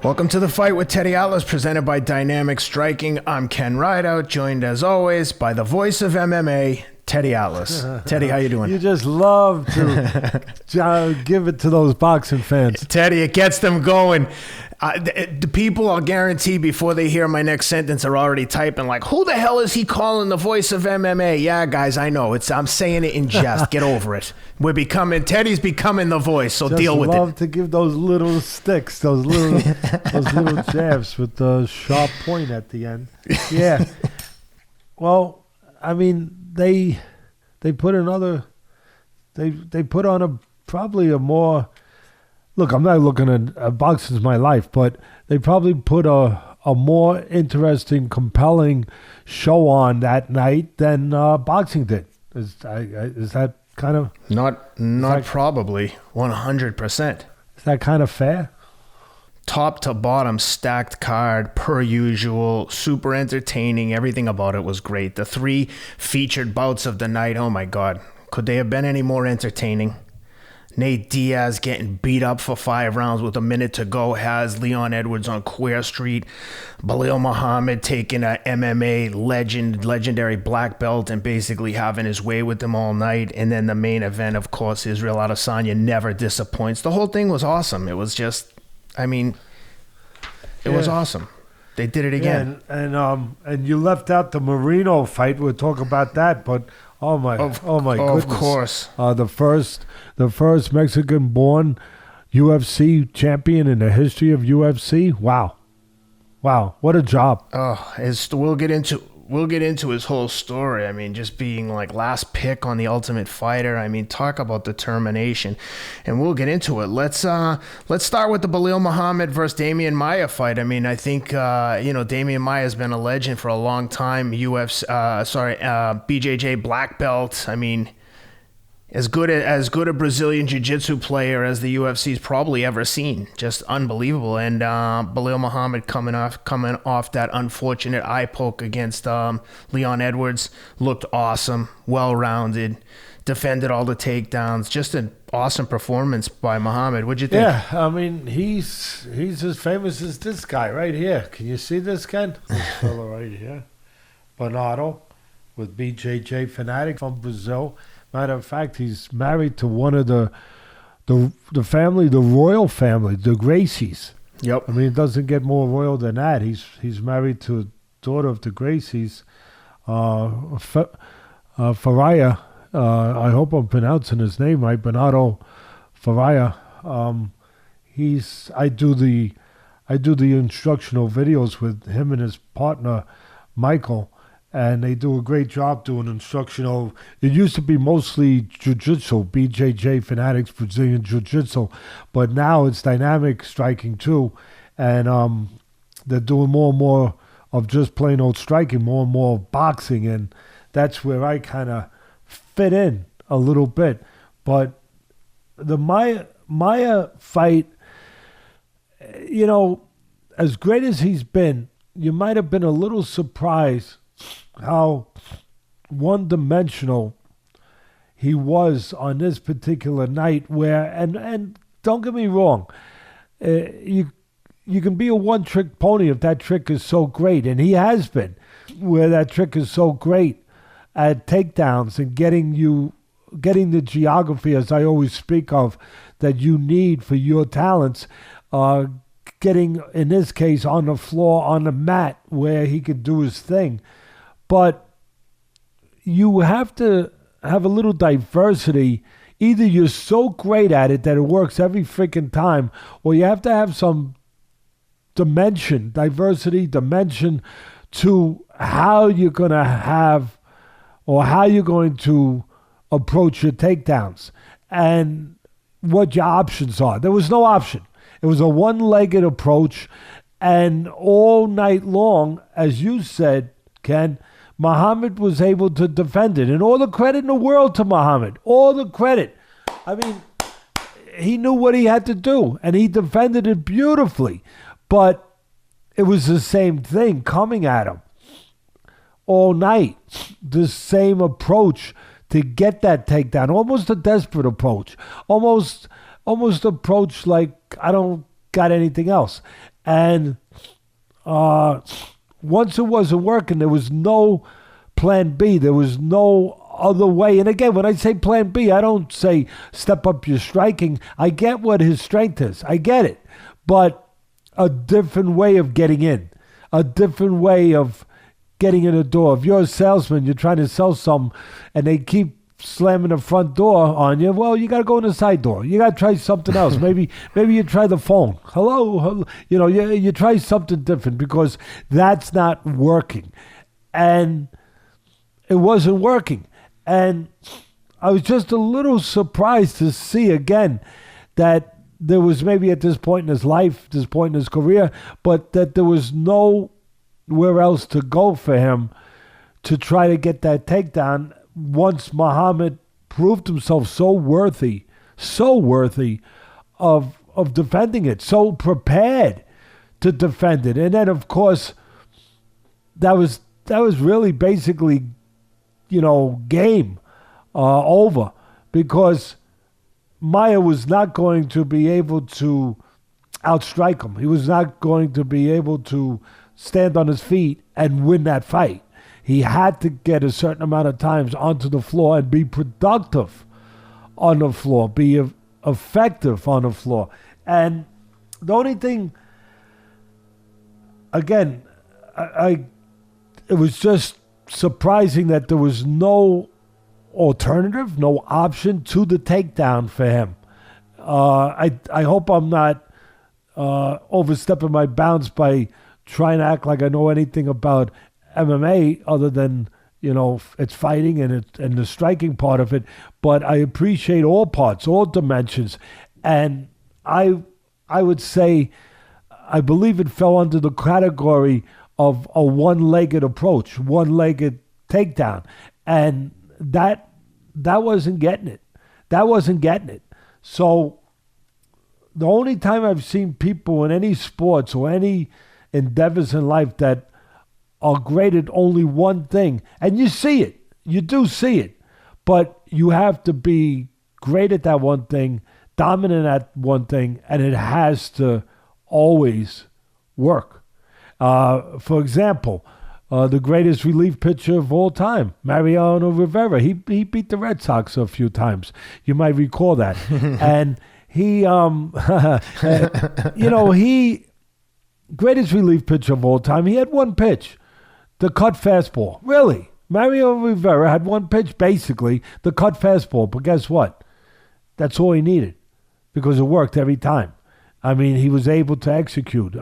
Welcome to The Fight with Teddy Atlas, presented by Dynamic Striking. I'm Ken Rideout, joined as always by the voice of MMA, Teddy Atlas. Teddy, how you doing? You just love to give it to those boxing fans. Teddy, it gets them going. The people, I'll guarantee, before they hear my next sentence, are already typing like, who the hell is he calling the voice of MMA? Yeah, guys, I know. I'm saying it in jest. Get over it. Teddy's becoming the voice, so just deal with it. love to give those little sticks, those little jabs with the sharp point at the end. Yeah. Well, I mean, they put another, they put on probably a more, look, I'm not looking at boxing's my life, but they probably put a more interesting, compelling show on that night than boxing did. Is that kind of... Not probably, 100%. Is that kind of fair? Top to bottom, stacked card, per usual, super entertaining. Everything about it was great. The 3 featured bouts of the night, oh my God. Could they have been any more entertaining? Nate Diaz getting beat up for 5 rounds with a minute to go has Leon Edwards on Queer Street. Belal Muhammad taking a MMA legendary black belt and basically having his way with them all night. And then the main event, of course, Israel Adesanya never disappoints. The whole thing was awesome. It was just, it was awesome. They did it again. Yeah, and you left out the Moreno fight. We'll talk about that, but oh my goodness. Of course. The first Mexican-born UFC champion in the history of UFC. Wow, what a job. We'll get into his whole story. I mean, just being like last pick on the Ultimate Fighter. I mean, talk about determination, and we'll get into it. Let's start with the Belal Muhammad versus Demian Maia fight. I mean, I think Demian Maia has been a legend for a long time. BJJ black belt. I mean, as good a Brazilian jiu-jitsu player as the UFC's probably ever seen. Just unbelievable. And Belal Muhammad coming off that unfortunate eye poke against Leon Edwards looked awesome, well-rounded, defended all the takedowns. Just an awesome performance by Muhammad. What'd you think? Yeah, I mean, he's as famous as this guy right here. Can you see this, Ken? This fellow right here. Bernardo with BJJ Fanatic from Brazil. Matter of fact, he's married to one of the family, the royal family, the Gracies. Yep. I mean, it doesn't get more royal than that. He's married to a daughter of the Gracies, Faraya. I hope I'm pronouncing his name right, Bernardo Faraya. I do the instructional videos with him and his partner, Michael. And they do a great job doing instructional. It used to be mostly jiu-jitsu, BJJ Fanatics, Brazilian jiu-jitsu. But now it's dynamic striking too. And they're doing more and more of just plain old striking, more and more boxing. And that's where I kind of fit in a little bit. But the Maia fight, as great as he's been, you might have been a little surprised how one-dimensional he was on this particular night where, and don't get me wrong, you can be a one-trick pony if that trick is so great, and he has been, where that trick is so great at takedowns and getting the geography, as I always speak of, that you need for your talents, getting, in this case, on the floor, on the mat, where he could do his thing. But you have to have a little diversity. Either you're so great at it that it works every freaking time, or you have to have some dimension to how you're going to have or how you're going to approach your takedowns and what your options are. There was no option. It was a one-legged approach, and all night long, as you said, Ken, Muhammad was able to defend it. And all the credit in the world to Muhammad. All the credit. I mean, he knew what he had to do, and he defended it beautifully. But it was the same thing coming at him all night. The same approach to get that takedown. Almost a desperate approach. Almost approach like, I don't got anything else. And once it wasn't working, there was no plan B. There was no other way. And again, when I say plan B, I don't say step up your striking. I get what his strength is. I get it. But a different way of getting in, a different way of getting in the door. If you're a salesman, you're trying to sell something, and they keep slamming the front door on you, well, you got to go in the side door. You got to try something else. Maybe you try the phone. Hello. You know, you try something different, because that's not working. And it wasn't working. And I was just a little surprised to see again that there was, maybe at this point in his life, this point in his career, but that there was nowhere else to go for him to try to get that takedown once Muhammad proved himself so worthy of defending it, so prepared to defend it. And then, of course, that was really basically, game over, because Maia was not going to be able to outstrike him. He was not going to be able to stand on his feet and win that fight. He had to get a certain amount of times onto the floor and be productive on the floor, be effective on the floor. And the only thing, again, it was just surprising that there was no alternative, no option to the takedown for him. I hope I'm not overstepping my bounds by trying to act like I know anything about MMA other than, it's fighting and the striking part of it. But I appreciate all parts, all dimensions. And I would say, I believe it fell under the category of a one-legged approach, one-legged takedown. And that wasn't getting it. That wasn't getting it. So the only time I've seen people in any sports or any endeavors in life that are great at only one thing, and you see it, you do see it, but you have to be great at that one thing, dominant at one thing, and it has to always work. For example, the greatest relief pitcher of all time, Mariano Rivera. He beat the Red Sox a few times. You might recall that. And he, greatest relief pitcher of all time. He had one pitch, the cut fastball. Really, Mario Rivera had one pitch, basically, the cut fastball. But guess what? That's all he needed, because it worked every time. I mean, he was able to execute.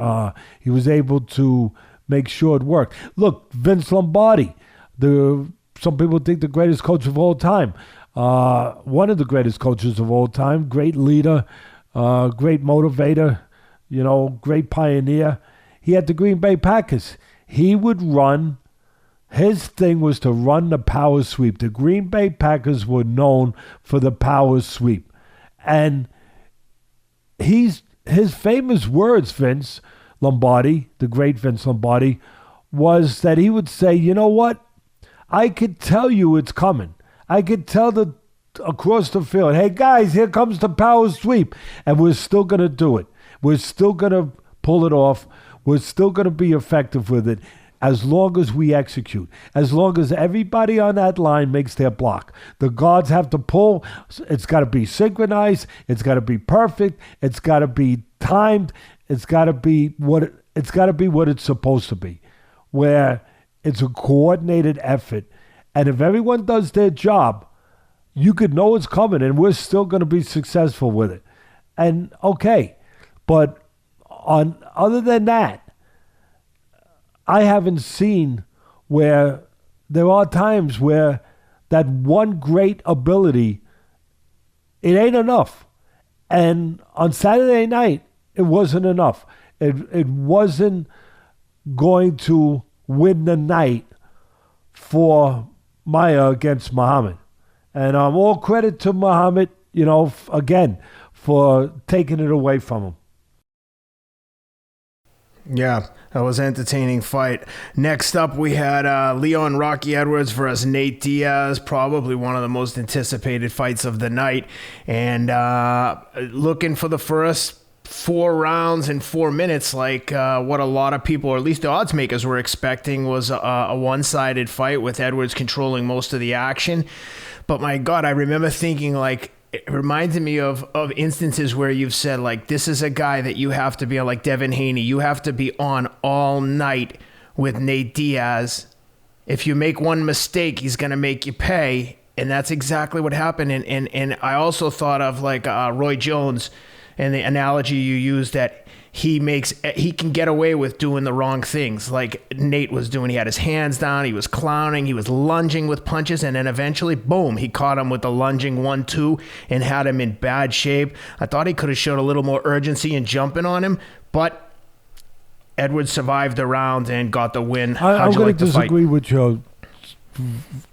He was able to make sure it worked. Look, Vince Lombardi, some people think the greatest coach of all time. One of the greatest coaches of all time, great leader, great motivator, great pioneer. He had the Green Bay Packers. He would run, his thing was to run the power sweep. The Green Bay Packers were known for the power sweep. And his famous words, Vince Lombardi, the great Vince Lombardi, was that he would say, you know what? I could tell you it's coming. I could tell across the field, hey guys, here comes the power sweep. And we're still going to do it. We're still going to pull it off. We're still going to be effective with it as long as we execute. As long as everybody on that line makes their block. The guards have to pull. It's got to be synchronized. It's got to be perfect. It's got to be timed. It's got to be what it's supposed to be, where it's a coordinated effort. And if everyone does their job, you could know it's coming, and we're still going to be successful with it. And okay, but other than that, I haven't seen where there are times where that one great ability, it ain't enough. And on Saturday night, it wasn't enough. It wasn't going to win the night for Maia against Muhammad. And all credit to Muhammad, again, for taking it away from him. Yeah, that was an entertaining fight. Next up, we had Leon Rocky Edwards versus Nate Diaz, probably one of the most anticipated fights of the night. And looking for the first 4 rounds in 4 minutes, like what a lot of people, or at least the odds makers, were expecting, was a one-sided fight with Edwards controlling most of the action. But my God, I remember thinking, like, it reminded me of instances where you've said, like, this is a guy that you have to be on, like Devin Haney, you have to be on all night with Nate Diaz. If you make one mistake, he's going to make you pay. And that's exactly what happened. And I also thought of, like, Roy Jones and the analogy you used, that he can get away with doing the wrong things, like Nate was doing. He had his hands down, he was clowning, he was lunging with punches, and then eventually, boom, he caught him with the lunging 1-2 and had him in bad shape. I thought he could have showed a little more urgency in jumping on him, but Edwards survived the round and got the win. I'm going to disagree with you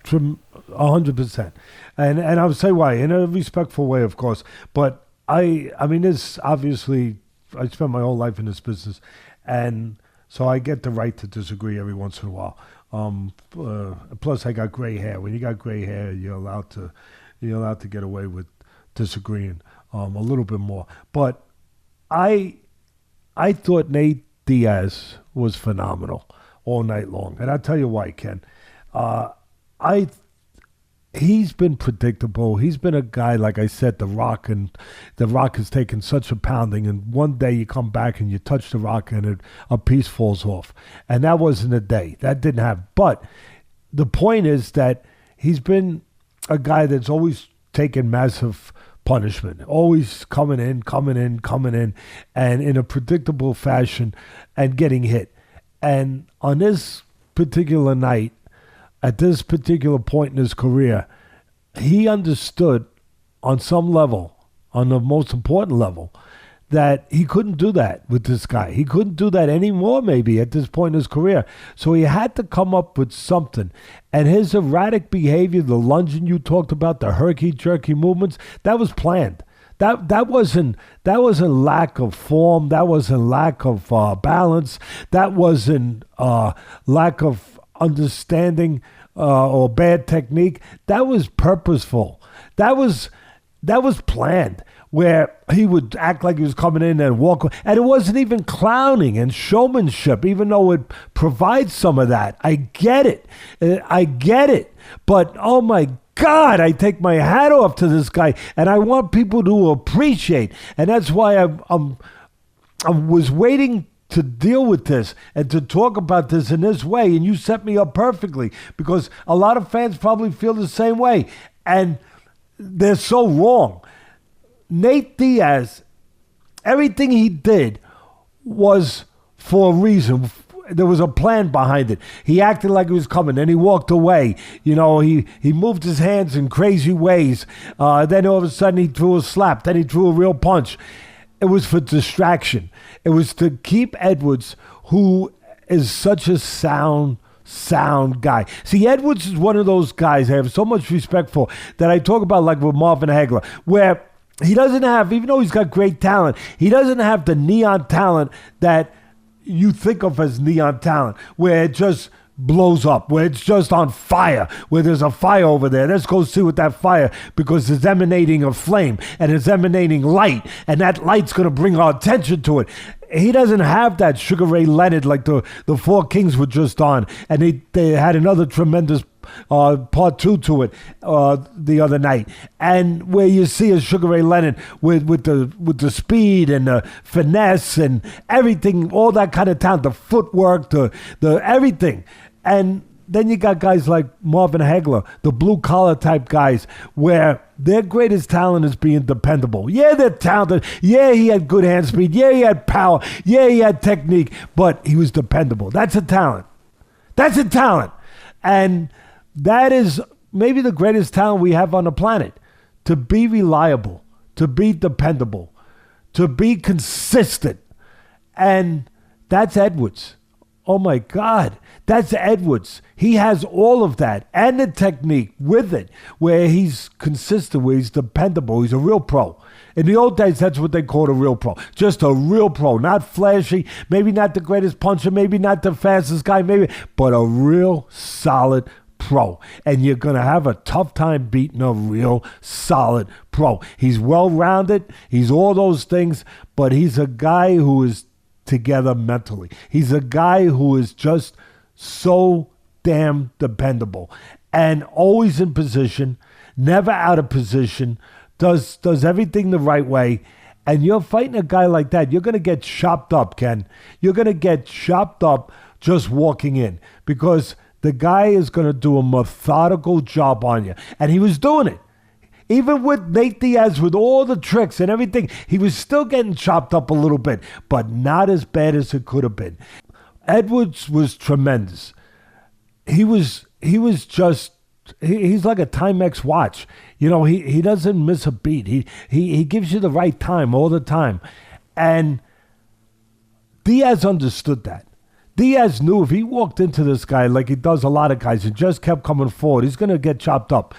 100%. And I'll say why, in a respectful way, of course. But I mean, this obviously, I spent my whole life in this business, and so I get the right to disagree every once in a while. Plus, I got gray hair. When you got gray hair, you're allowed to get away with disagreeing a little bit more. But I thought Nate Diaz was phenomenal all night long, and I'll tell you why, Ken. He's been predictable. He's been a guy, like I said, The Rock has taken such a pounding, and one day you come back and you touch The Rock and a piece falls off. And that wasn't a day. That didn't happen. But the point is that he's been a guy that's always taken massive punishment, always coming in, and in a predictable fashion and getting hit. And on this particular night, at this particular point in his career, he understood on some level, on the most important level, that he couldn't do that with this guy. He couldn't do that anymore, maybe, at this point in his career. So he had to come up with something. And his erratic behavior, the lunging you talked about, the herky-jerky movements, that was planned. That wasn't lack of form. That wasn't lack of balance. That wasn't lack of understanding or bad technique. That was purposeful. That was planned, where he would act like he was coming in and walk, and it wasn't even clowning and showmanship, even though it provides some of that. I get it, but oh my God, I take my hat off to this guy, and I want people to appreciate, and that's why I was waiting to deal with this and to talk about this in this way, and you set me up perfectly, because a lot of fans probably feel the same way, and they're so wrong. Nate Diaz, everything he did was for a reason. There was a plan behind it. He acted like he was coming, then he walked away. You know, he moved his hands in crazy ways. Then all of a sudden he threw a slap. Then he threw a real punch. It was for distraction. It was to keep Edwards, who is such a sound guy. See, Edwards is one of those guys I have so much respect for, that I talk about, like with Marvin Hagler, where he doesn't have, even though he's got great talent, he doesn't have the neon talent that you think of as neon talent, where it just blows up, where it's just on fire, where there's a fire over there. Let's go see what that fire, because it's emanating a flame and it's emanating light, and that light's going to bring our attention to it. He doesn't have that Sugar Ray Leonard like the Four Kings were just on, and they had another tremendous part 2 to it the other night, and where you see a Sugar Ray Leonard with the speed and the finesse and everything, all that kind of talent, the footwork, the everything. And then you got guys like Marvin Hagler, the blue-collar type guys, where their greatest talent is being dependable. Yeah, they're talented. Yeah, he had good hand speed. Yeah, he had power. Yeah, he had technique. But he was dependable. That's a talent. And that is maybe the greatest talent we have on the planet. To be reliable. To be dependable. To be consistent. And that's Edwards. Oh, my God. That's Edwards. He has all of that and the technique with it, where he's consistent, where he's dependable. He's a real pro. In the old days, that's what they called a real pro. Just a real pro. Not flashy, maybe not the greatest puncher, maybe not the fastest guy, but a real solid pro, and you're going to have a tough time beating a real solid pro. He's well-rounded. He's all those things, but he's a guy who is together mentally. He's a guy who is just so damn dependable and always in position, never out of position, does everything the right way. And you're fighting a guy like that, you're going to get chopped up, Ken. You're going to get chopped up just walking in because the guy is going to do a methodical job on you. And he was doing it. Even with Nate Diaz, with all the tricks and everything, he was still getting chopped up a little bit, but not as bad as it could have been. Edwards was tremendous. He's like a Timex watch. You know, he doesn't miss a beat. He gives you the right time all the time. And Diaz understood that. Diaz knew if he walked into this guy like he does a lot of guys and just kept coming forward, he's going to get chopped up.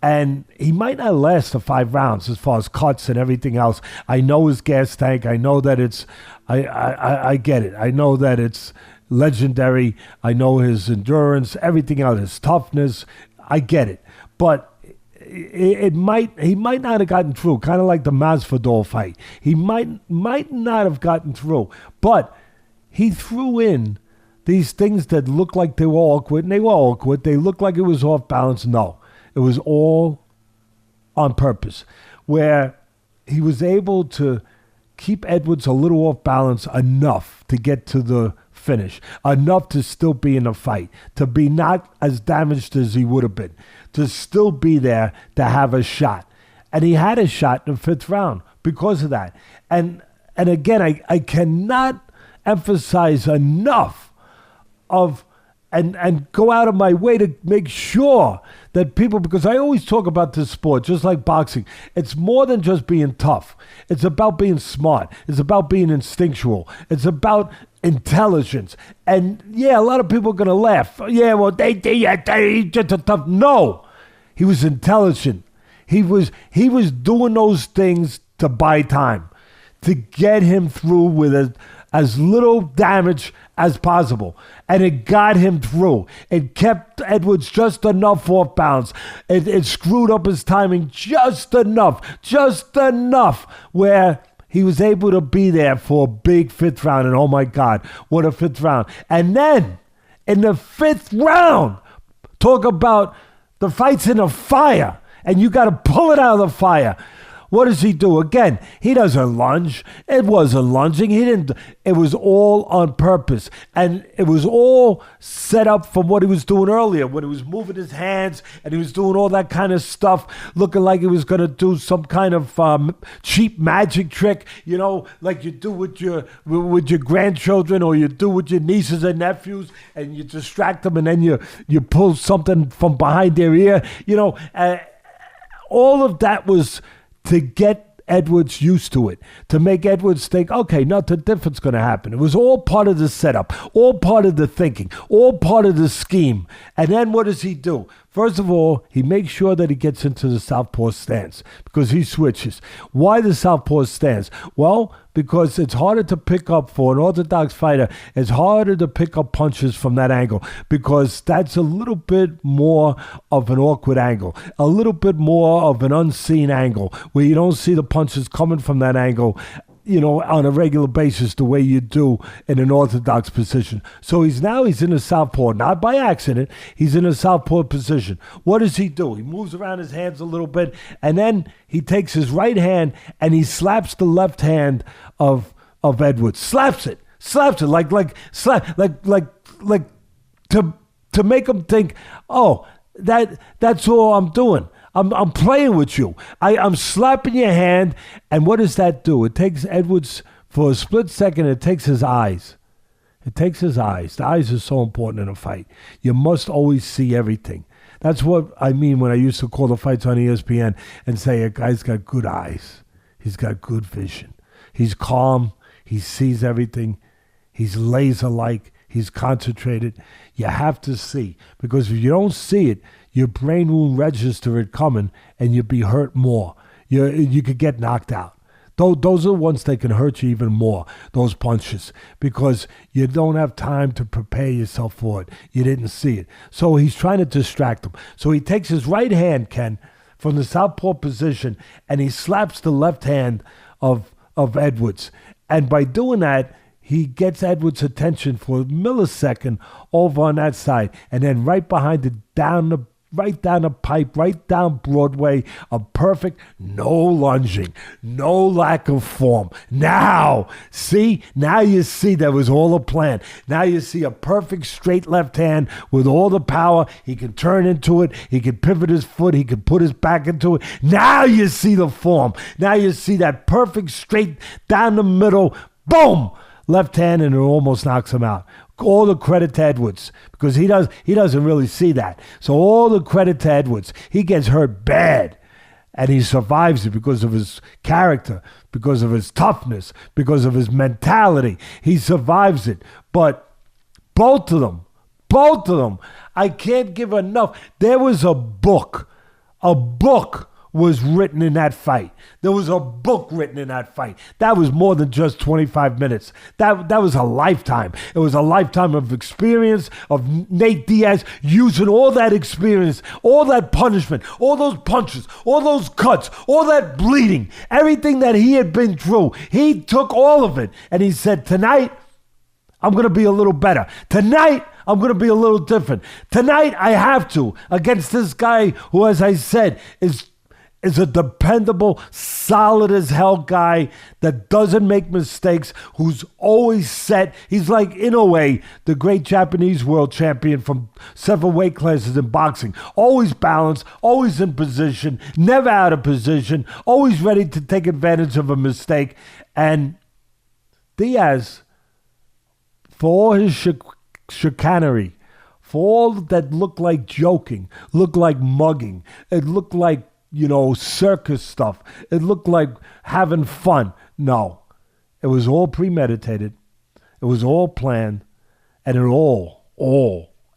And he might not last the 5 rounds as far as cuts and everything else. I know his gas tank. I know that I get it. I know that it's legendary. I know his endurance, everything else, his toughness. I get it. But he might not have gotten through, kind of like the Masvidal fight. He might not have gotten through. But he threw in these things that looked like they were awkward, and they were awkward. They looked like it was off balance. No, it was all on purpose, where he was able to keep Edwards a little off balance enough to get to the finish, enough to still be in the fight, to be not as damaged as he would have been, to still be there to have a shot. And he had a shot in the 5th round because of that. And again, I cannot emphasize enough of and go out of my way to make sure that people, because I always talk about this sport, just like boxing, it's more than just being tough. It's about being smart. It's about being instinctual. It's about intelligence. And yeah, a lot of people are going to laugh. Yeah, well, they just a tough. No, he was intelligent. He was doing those things to buy time, to get him through with as little damage as possible. And it got him through. It kept Edwards just enough off balance. It screwed up his timing just enough where he was able to be there for a big 5th round. And oh my God, what a 5th round. And then in the 5th round, talk about the fight's in a fire and you got to pull it out of the fire. What does he do? Again, he doesn't lunge. It wasn't lunging. He didn't. It was all on purpose. And it was all set up from what he was doing earlier when he was moving his hands and he was doing all that kind of stuff, looking like he was going to do some kind of cheap magic trick, you know, like you do with your grandchildren or you do with your nieces and nephews, and you distract them and then you pull something from behind their ear. You know, all of that was to get Edwards used to it, to make Edwards think, okay, nothing different's going to happen. It was all part of the setup, all part of the thinking, all part of the scheme. And then what does he do? First of all, he makes sure that he gets into the southpaw stance because he switches. Why the southpaw stance? Well, because it's harder to pick up for an orthodox fighter. It's harder to pick up punches from that angle because that's a little bit more of an awkward angle, a little bit more of an unseen angle where you don't see the punches coming from that angle, you know, on a regular basis the way you do in an orthodox position. So he's in a southpaw, not by accident. He's in a southpaw position. What does he do? He moves around his hands a little bit, and then he takes his right hand and he slaps the left hand of Edwards. Slaps it like to make him think, oh, that's all I'm doing. I'm playing with you. I'm slapping your hand. And what does that do? It takes Edwards, for a split second, it takes his eyes. It takes his eyes. The eyes are so important in a fight. You must always see everything. That's what I mean when I used to call the fights on ESPN and say a guy's got good eyes. He's got good vision. He's calm. He sees everything. He's laser-like. He's concentrated. You have to see. Because if you don't see it, your brain won't register it coming and you'll be hurt more. You could get knocked out. Those are the ones that can hurt you even more, those punches, because you don't have time to prepare yourself for it. You didn't see it. So he's trying to distract him. So he takes his right hand, Ken, from the southpaw position, and he slaps the left hand of Edwards. And by doing that, he gets Edwards' attention for a millisecond over on that side. And then right behind it, right down the pipe, right down Broadway, a perfect no lunging, no lack of form. Now you see that was all a plan. Now you see a perfect straight left hand with all the power. He can turn into it. He can pivot his foot. He can put his back into it. Now you see the form. Now you see that perfect straight down the middle. Boom! Left hand, and it almost knocks him out. All the credit to Edwards, because he doesn't really see that. So all the credit to Edwards. He gets hurt bad, and he survives it because of his character, because of his toughness, because of his mentality. He survives it. But both of them, I can't give enough. There was a book was written in that fight. There was a book written in that fight. That was more than just 25 minutes. That was a lifetime. It was a lifetime of experience of Nate Diaz using all that experience, all that punishment, all those punches, all those cuts, all that bleeding, everything that he had been through. He took all of it and he said, tonight, I'm going to be a little better. Tonight, I'm going to be a little different. Tonight, I have to, against this guy who, as I said, is a dependable, solid as hell guy that doesn't make mistakes, who's always set. He's like, in a way, the great Japanese world champion from several weight classes in boxing. Always balanced, always in position, never out of position, always ready to take advantage of a mistake. And Diaz, for all his chicanery, for all that looked like joking, looked like mugging, it looked like, circus stuff. It looked like having fun. No, it was all premeditated. It was all planned. And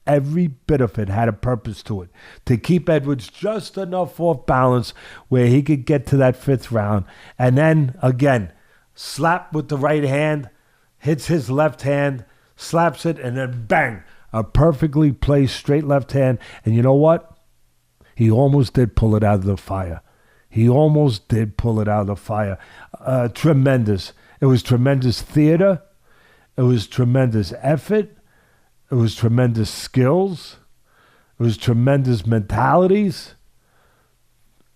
every bit of it had a purpose to it. To keep Edwards just enough off balance where he could get to that fifth round. And then, again, slap with the right hand, hits his left hand, slaps it, and then bang, a perfectly placed straight left hand. And you know what? He almost did pull it out of the fire. Tremendous. It was tremendous theater. It was tremendous effort. It was tremendous skills. It was tremendous mentalities.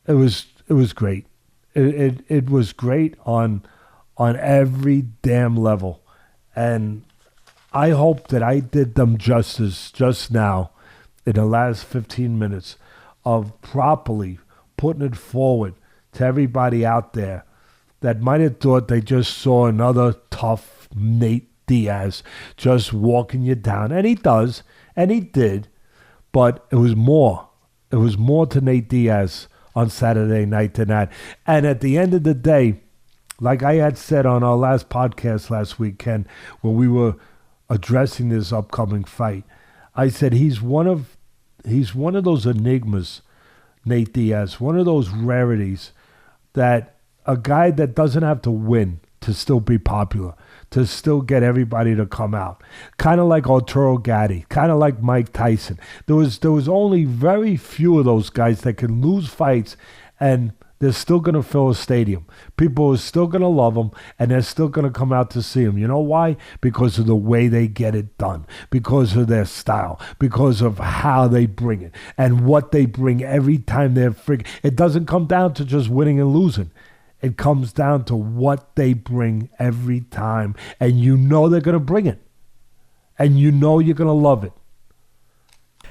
It was great. It was great on every damn level. And I hope that I did them justice just now in the last 15 minutes of properly putting it forward to everybody out there that might have thought they just saw another tough Nate Diaz just walking you down. And he does, and he did, but it was more. It was more to Nate Diaz on Saturday night than that. And at the end of the day, like I had said on our last podcast last week, Ken, when we were addressing this upcoming fight, I said he's one of those enigmas, Nate Diaz, one of those rarities that a guy that doesn't have to win to still be popular, to still get everybody to come out. Kind of like Arturo Gatti, kind of like Mike Tyson. There was only very few of those guys that can lose fights and they're still going to fill a stadium. People are still going to love them, and they're still going to come out to see them. You know why? Because of the way they get it done, because of their style, because of how they bring it, and what they bring every time they're freaking. It doesn't come down to just winning and losing. It comes down to what they bring every time, and you know they're going to bring it, and you know you're going to love it.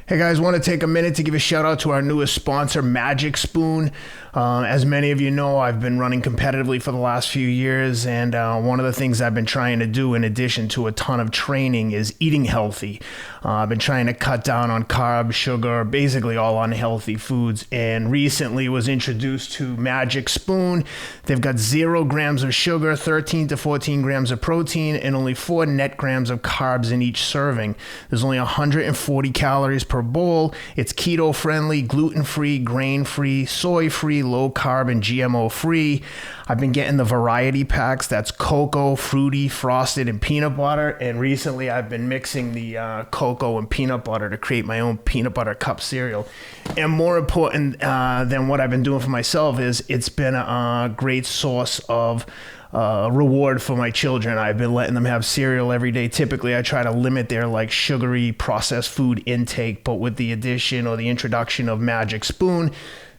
Hey guys, want to take a minute to give a shout out to our newest sponsor, Magic Spoon. As many of you know, I've been running competitively for the last few years, and one of the things I've been trying to do in addition to a ton of training is eating healthy. I've been trying to cut down on carbs, sugar, basically all unhealthy foods, and recently was introduced to Magic Spoon. They've got 0 grams of sugar, 13 to 14 grams of protein, and only 4 net grams of carbs in each serving. There's only 140 calories per bowl. It's keto-friendly, gluten-free, grain-free, soy-free, low-carb, and GMO-free. I've been getting the variety packs. That's cocoa, fruity, frosted, and peanut butter. And recently I've been mixing the cocoa and peanut butter to create my own peanut butter cup cereal. And more important than what I've been doing for myself is it's been a great source of reward for my children. I've been letting them have cereal every day. Typically, I try to limit their like sugary processed food intake, but with the addition or the introduction of Magic Spoon,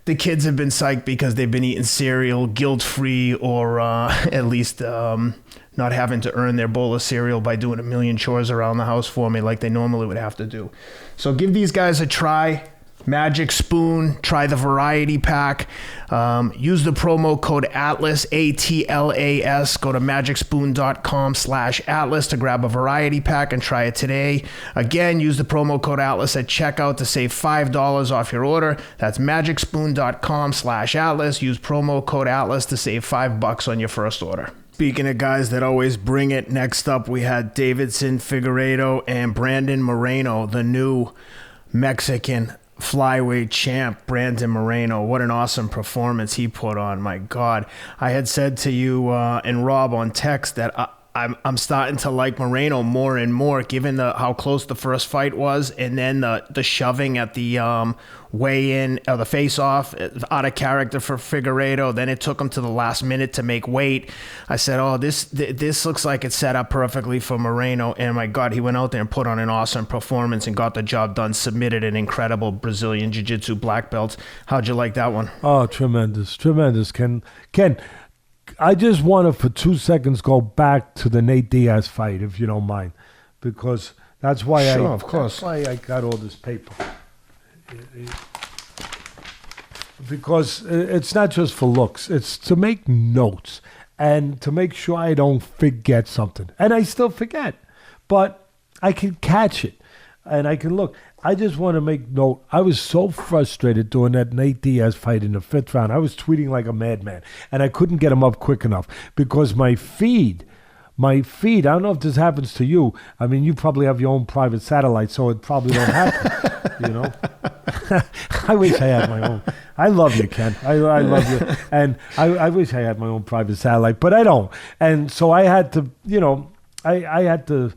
the kids have been psyched because they've been eating cereal guilt-free, or at least not having to earn their bowl of cereal by doing a million chores around the house for me like they normally would have to do. So give these guys a try. Magic Spoon, try the variety pack. Use the promo code ATLAS, ATLAS. Go to magicspoon.com/Atlas to grab a variety pack and try it today. Again, use the promo code ATLAS at checkout to save $5 off your order. That's magicspoon.com/Atlas. Use promo code ATLAS to save $5 on your first order. Speaking of guys that always bring it, next up we had Deiveson, Figueiredo, and Brandon Moreno, the new Mexican flyweight champ. Brandon Moreno, what an awesome performance he put on. My God, I had said to you and Rob on text that I'm starting to like Moreno more and more, given how close the first fight was, and then the shoving at the weigh-in, the face-off, out of character for Figueiredo. Then it took him to the last minute to make weight. I said, oh, this looks like it's set up perfectly for Moreno. And my God, he went out there and put on an awesome performance and got the job done, submitted an incredible Brazilian Jiu-Jitsu black belt. How'd you like that one? Oh, tremendous, Ken. I just want to, for 2 seconds, go back to the Nate Diaz fight, if you don't mind, because that's why of course. That's why I got all this paper. Because it's not just for looks; it's to make notes and to make sure I don't forget something. And I still forget, but I can catch it and I can look. I just want to make note. I was so frustrated doing that Nate Diaz fight in the 5th round. I was tweeting like a madman, and I couldn't get him up quick enough because my feed, I don't know if this happens to you. I mean, you probably have your own private satellite, so it probably don't happen, you know? I wish I had my own. I love you, Ken. I love you. And I wish I had my own private satellite, but I don't. And so I had to, I had to,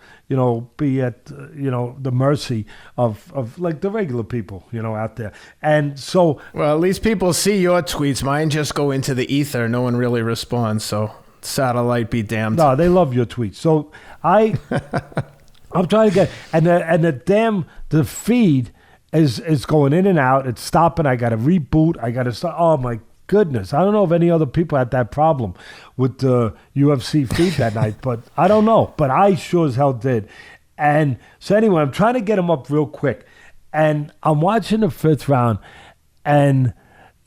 be at, the mercy of like the regular people, out there. And so... Well, at least people see your tweets. Mine just go into the ether. No one really responds, so satellite be damned. No, they love your tweets. So I'm trying to get... And the feed is going in and out. It's stopping. I got to reboot. I got to start... Oh, my goodness. I don't know if any other people had that problem with the UFC feed that night, but I don't know. But I sure as hell did. And so anyway, I'm trying to get him up real quick. And I'm watching the 5th round, and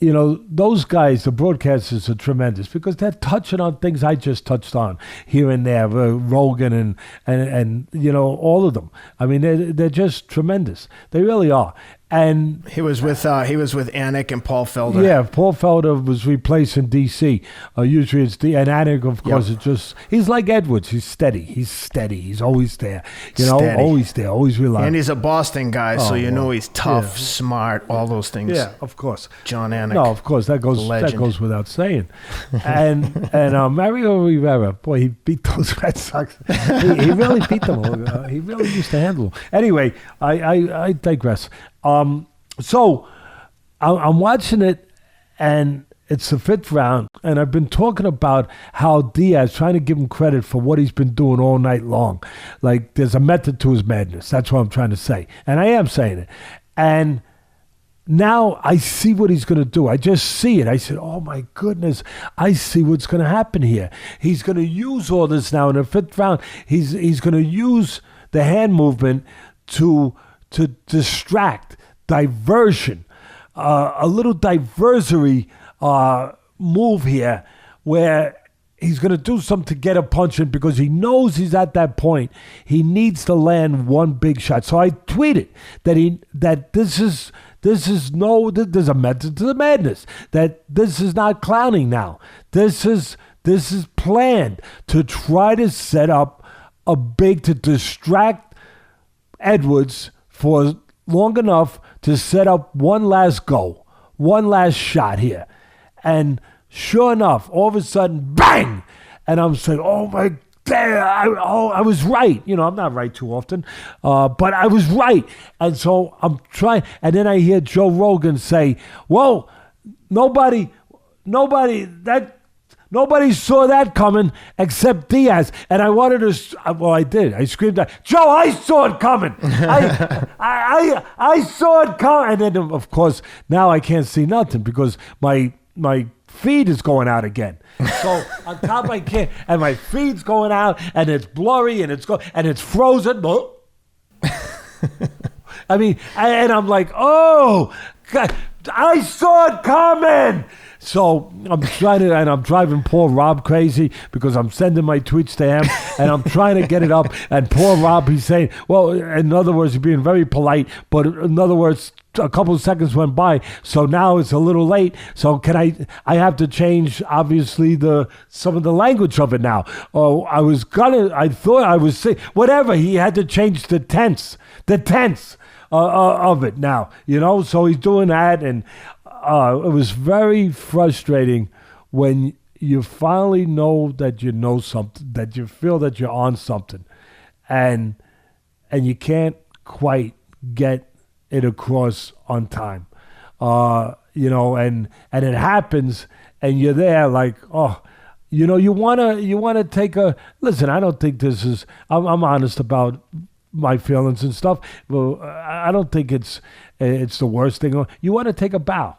those guys, the broadcasters, are tremendous because they're touching on things I just touched on here and there, Rogan and all of them. I mean, they're just tremendous. They really are. And he was with Anik and Paul Felder. Yeah, Paul Felder was replacing DC. Usually it's and Anik, of course, is just, he's like Edwards. He's steady. He's always there. Always there, always reliable. And he's a Boston guy, so he's tough, smart, all those things. Yeah, of course. John Anik. No, of course, that goes without saying. And Mario Rivera, boy, he beat those Red Sox. He really beat them. He really used to handle them. Anyway, I digress. So I'm watching it, and it's the 5th round, and I've been talking about how Diaz, trying to give him credit for what he's been doing all night long. Like, there's a method to his madness. That's what I'm trying to say. And I am saying it. And now I see what he's going to do. I just see it. I said, oh, my goodness, I see what's going to happen here. He's going to use all this now in the 5th round. He's going to use the hand movement to distract, diversion, a little diversory move here where he's going to do something to get a punch in because he knows he's at that point. He needs to land one big shot. So I tweeted that there's a method to the madness, that this is not clowning now. This is planned to try to set up to distract Edwards for long enough to set up one last go, one last shot here. And sure enough, all of a sudden, bang! And I'm saying, oh my God, I was right. You know, I'm not right too often, but I was right. And so I'm trying, and then I hear Joe Rogan say, well, nobody saw that coming except Diaz. And I wanted to, well, I did. I screamed out, Joe, I saw it coming. I saw it coming. And then, of course, now I can't see nothing because my feed is going out again. So on top I can't, and my feed's going out, and it's blurry, and it's frozen. I mean, and I'm like, oh, God, I saw it coming. So I'm driving poor Rob crazy because I'm sending my tweets to him and I'm trying to get it up. And poor Rob, he's saying, well, in other words, he's being very polite, but in other words, a couple of seconds went by, so now it's a little late. So I have to change, obviously, some of the language of it now. Oh, I thought I was saying, whatever, he had to change the tense of it now, you know, so he's doing that, and it was very frustrating when you finally know that you know something, that you feel that you're on something, and you can't quite get it across on time, you know, and it happens, and you're there like, oh, you know, you wanna take a listen. I don't think this is. I'm honest about my feelings and stuff. Well, I don't think it's the worst thing. You want to take a bow.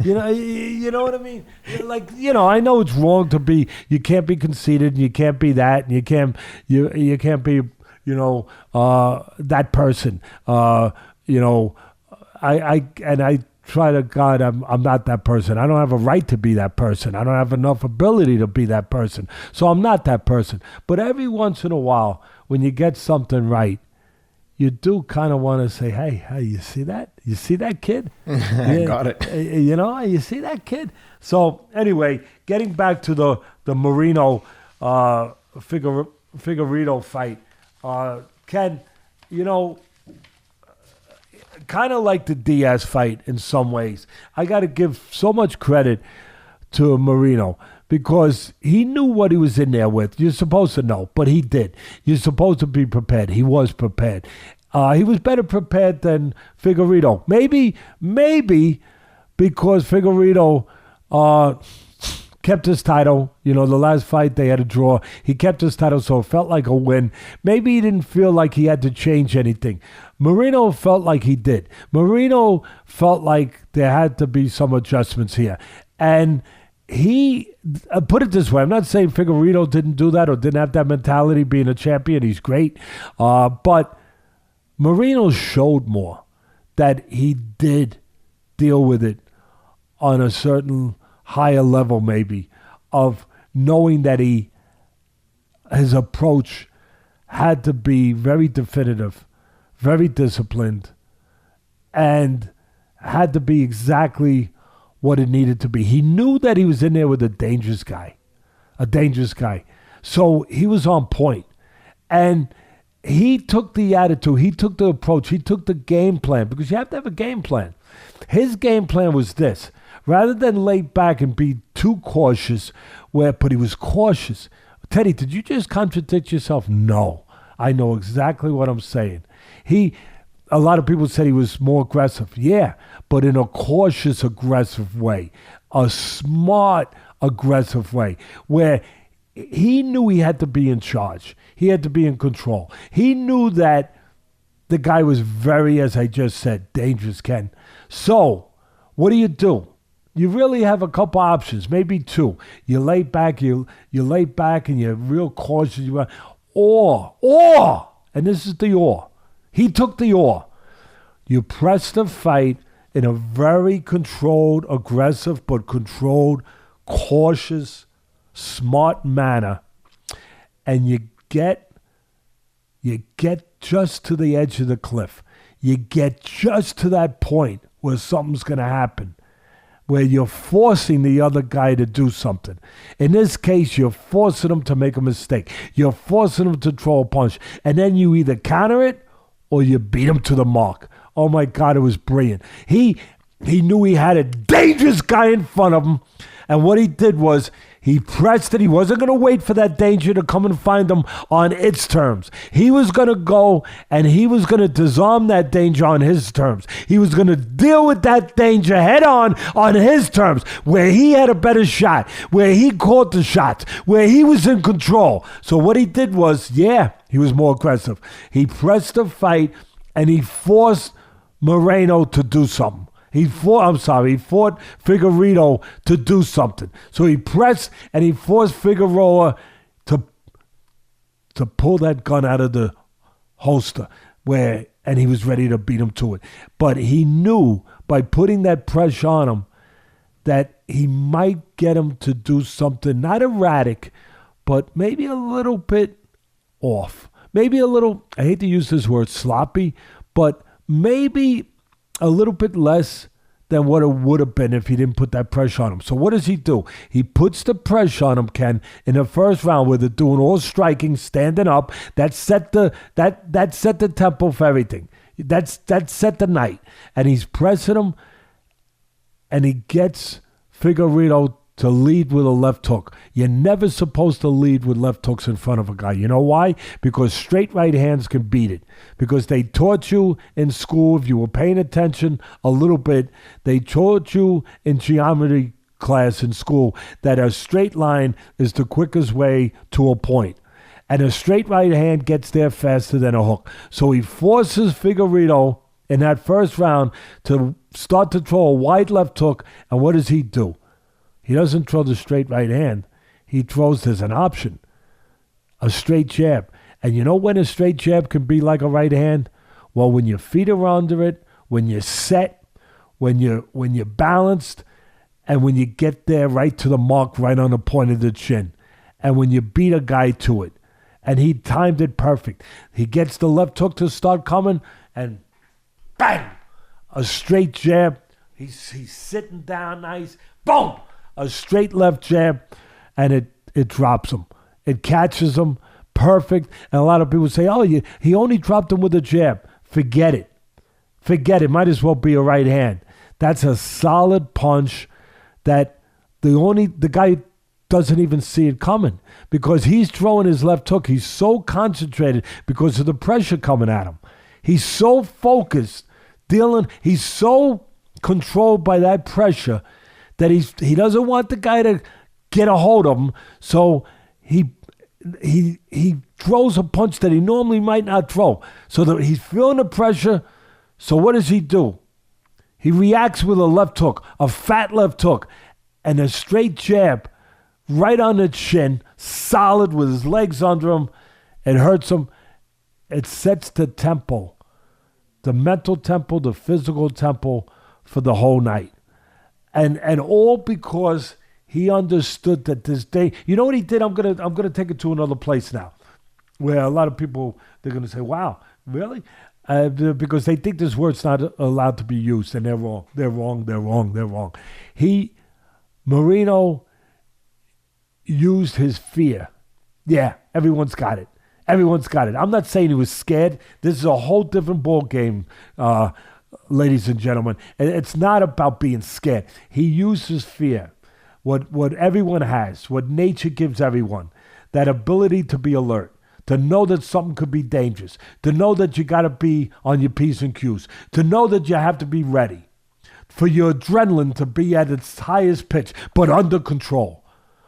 you know what I mean? Like, you know, I know it's wrong to be. You can't be conceited, and you can't be that, and you can't be. You know, that person, you know, I try to God, I'm not that person. I don't have a right to be that person. I don't have enough ability to be that person. So I'm not that person. But every once in a while, when you get something right, you do kind of want to say, hey, you see that? You see that kid? I got it. You know, you see that kid? So anyway, getting back to the Moreno Figueiredo fight, Ken, you know, kind of like the Diaz fight in some ways. I got to give so much credit to Moreno because he knew what he was in there with. You're supposed to know, but he did. You're supposed to be prepared. He was prepared. He was better prepared than Figueiredo. Maybe because Figueiredo kept his title. You know, the last fight they had a draw. He kept his title, so it felt like a win. Maybe he didn't feel like he had to change anything. Moreno felt like he did. Moreno felt like there had to be some adjustments here. And he, put it this way, I'm not saying Figueiredo didn't do that or didn't have that mentality being a champion. He's great. But Moreno showed more that he did deal with it on a certain higher level, maybe, of knowing that his approach had to be very definitive, very disciplined, and had to be exactly what it needed to be. He knew that he was in there with a dangerous guy. So he was on point. And he took the attitude, he took the approach, he took the game plan, because you have to have a game plan. His game plan was this. Rather than lay back and be too cautious, but he was cautious. Teddy, did you just contradict yourself? No. I know exactly what I'm saying. A lot of people said he was more aggressive. Yeah, but in a cautious, aggressive way. A smart, aggressive way. Where he knew he had to be in charge. He had to be in control. He knew that the guy was very, as I just said, dangerous, Ken. So, what do? You really have a couple options, maybe two. You lay back, you lay back and you're real cautious. Or, and this is the or. He took the or. You press the fight in a very controlled, aggressive, but controlled, cautious, smart manner. And you get just to the edge of the cliff. You get just to that point where something's going to happen, where you're forcing the other guy to do something. In this case, you're forcing him to make a mistake. You're forcing him to throw a punch. And then you either counter it or you beat him to the mark. Oh my God, it was brilliant. He knew he had a dangerous guy in front of him, and what he did was he pressed it. He wasn't going to wait for that danger to come and find him on its terms. He was going to go and he was going to disarm that danger on his terms. He was going to deal with that danger head on his terms, where he had a better shot, where he caught the shots, where he was in control. So what he did was, he was more aggressive. He pressed the fight and he forced Moreno to do something. He fought Figueiredo to do something. So he pressed and he forced Figueiredo to pull that gun out of the holster and he was ready to beat him to it. But he knew by putting that pressure on him that he might get him to do something not erratic, but maybe a little bit off. Maybe a little, I hate to use this word, sloppy, but maybe a little bit less than what it would have been if he didn't put that pressure on him. So what does he do? He puts the pressure on him, Ken, in the first round where they're doing all striking, standing up. That set the tempo for everything. That set the night. And he's pressing him, and he gets Figueiredo to lead with a left hook. You're never supposed to lead with left hooks in front of a guy. You know why? Because straight right hands can beat it. Because they taught you in school, if you were paying attention a little bit, they taught you in geometry class in school that a straight line is the quickest way to a point. And a straight right hand gets there faster than a hook. So he forces Figueiredo in that first round to start to throw a wide left hook. And what does he do? He doesn't throw the straight right hand. He throws, there's an option, a straight jab. And you know when a straight jab can be like a right hand? Well, when your feet are under it, when you're set, when you're balanced, and when you get there right to the mark, right on the point of the chin. And when you beat a guy to it. And he timed it perfect. He gets the left hook to start coming, and bang! A straight jab. He's sitting down nice. Boom! A straight left jab, and it drops him. It catches him perfect. And a lot of people say, he only dropped him with a jab. Forget it. Might as well be a right hand. That's a solid punch that the guy doesn't even see it coming because he's throwing his left hook. He's so concentrated because of the pressure coming at him. He's so focused, he's so controlled by that pressure that he doesn't want the guy to get a hold of him, so he throws a punch that he normally might not throw. So that he's feeling the pressure, so what does he do? He reacts with a left hook, a fat left hook, and a straight jab right on the chin, solid with his legs under him. It hurts him. It sets the tempo, the mental tempo, the physical tempo for the whole night. And all because he understood that this day, you know what he did? I'm gonna take it to another place now, where a lot of people, they're gonna say, "Wow, really?" Because they think this word's not allowed to be used, and they're wrong. Moreno used his fear. Yeah, everyone's got it. I'm not saying he was scared. This is a whole different ball game. Ladies and gentlemen, it's not about being scared. He uses fear, what everyone has, what nature gives everyone, that ability to be alert, to know that something could be dangerous, to know that you got to be on your P's and Q's, to know that you have to be ready, for your adrenaline to be at its highest pitch, but under control,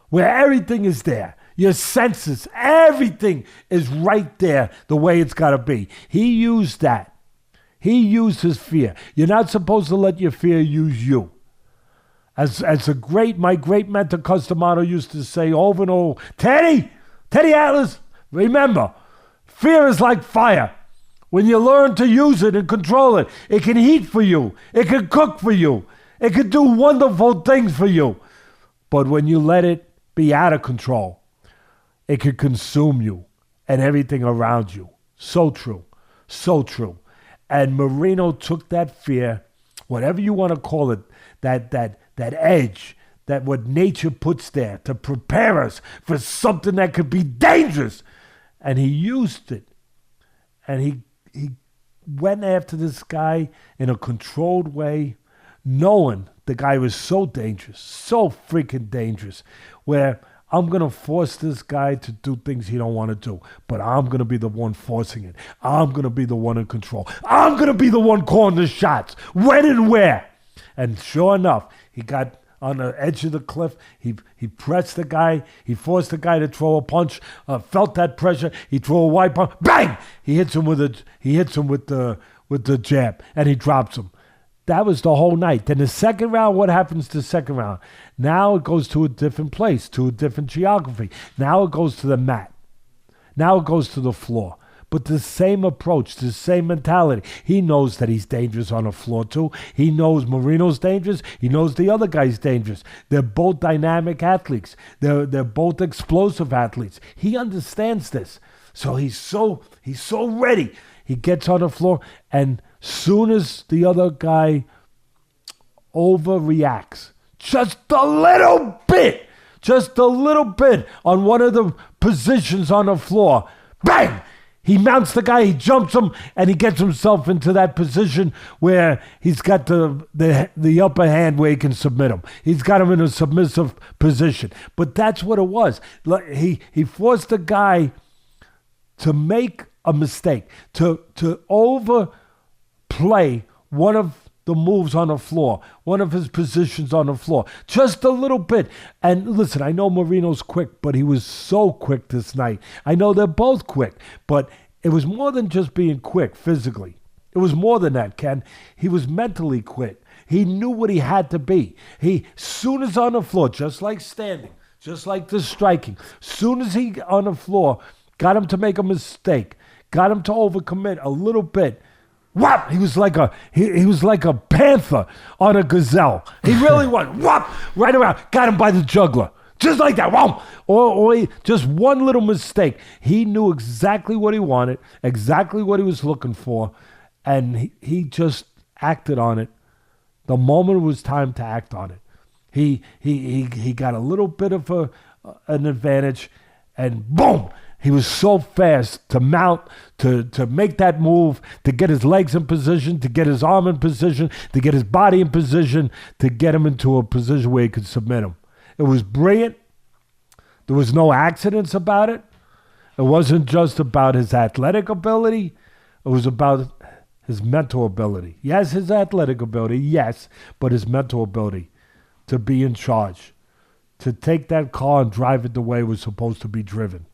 where everything is there. Your senses, everything is right there the way it's got to be. He used that. He used his fear. You're not supposed to let your fear use you. As my great mentor Customato used to say over and over, Teddy Atlas, remember, fear is like fire. When you learn to use it and control it, it can heat for you. It can cook for you. It can do wonderful things for you. But when you let it be out of control, it can consume you and everything around you. So true. And Moreno took that fear, whatever you want to call it, that edge, that what nature puts there to prepare us for something that could be dangerous. And he used it. And he went after this guy in a controlled way, knowing the guy was so dangerous, so freaking dangerous, where I'm going to force this guy to do things he don't want to do, but I'm going to be the one forcing it. I'm going to be the one in control. I'm going to be the one calling the shots, when and where. And sure enough, he got on the edge of the cliff. He pressed the guy. He forced the guy to throw a punch. Felt that pressure. He threw a wide punch. Bang! He hits him with the jab, and he drops him. That was the whole night. Then the second round, what happens to the second round? Now it goes to a different place, to a different geography. Now it goes to the mat. Now it goes to the floor. But the same approach, the same mentality. He knows that he's dangerous on the floor too. He knows Moreno's dangerous. He knows the other guy's dangerous. They're both dynamic athletes. They're both explosive athletes. He understands this. So he's so ready. He gets on the floor, and soon as the other guy overreacts, just a little bit on one of the positions on the floor, bang! He mounts the guy, he jumps him, and he gets himself into that position where he's got the upper hand where he can submit him. He's got him in a submissive position. But that's what it was. He forced the guy to make a mistake, to overplay one of the moves on the floor, one of his positions on the floor, just a little bit. And listen, I know Moreno's quick, but he was so quick this night. I know they're both quick, but it was more than just being quick physically. It was more than that, Ken. He was mentally quick. He knew what he had to be. He, soon as on the floor, just like standing, just like the striking, soon as he on the floor, got him to make a mistake, got him to overcommit a little bit. Whop! He was like a panther on a gazelle. He really was. Whop! Right around. Got him by the jugular. Just like that. Whop! Or just one little mistake. He knew exactly what he wanted, exactly what he was looking for, and he just acted on it. The moment it was time to act on it. He got a little bit of an advantage, and boom! He was so fast to mount, to make that move, to get his legs in position, to get his arm in position, to get his body in position, to get him into a position where he could submit him. It was brilliant. There was no accidents about it. It wasn't just about his athletic ability. It was about his mental ability. Yes, his athletic ability, yes, but his mental ability to be in charge, to take that car and drive it the way it was supposed to be driven.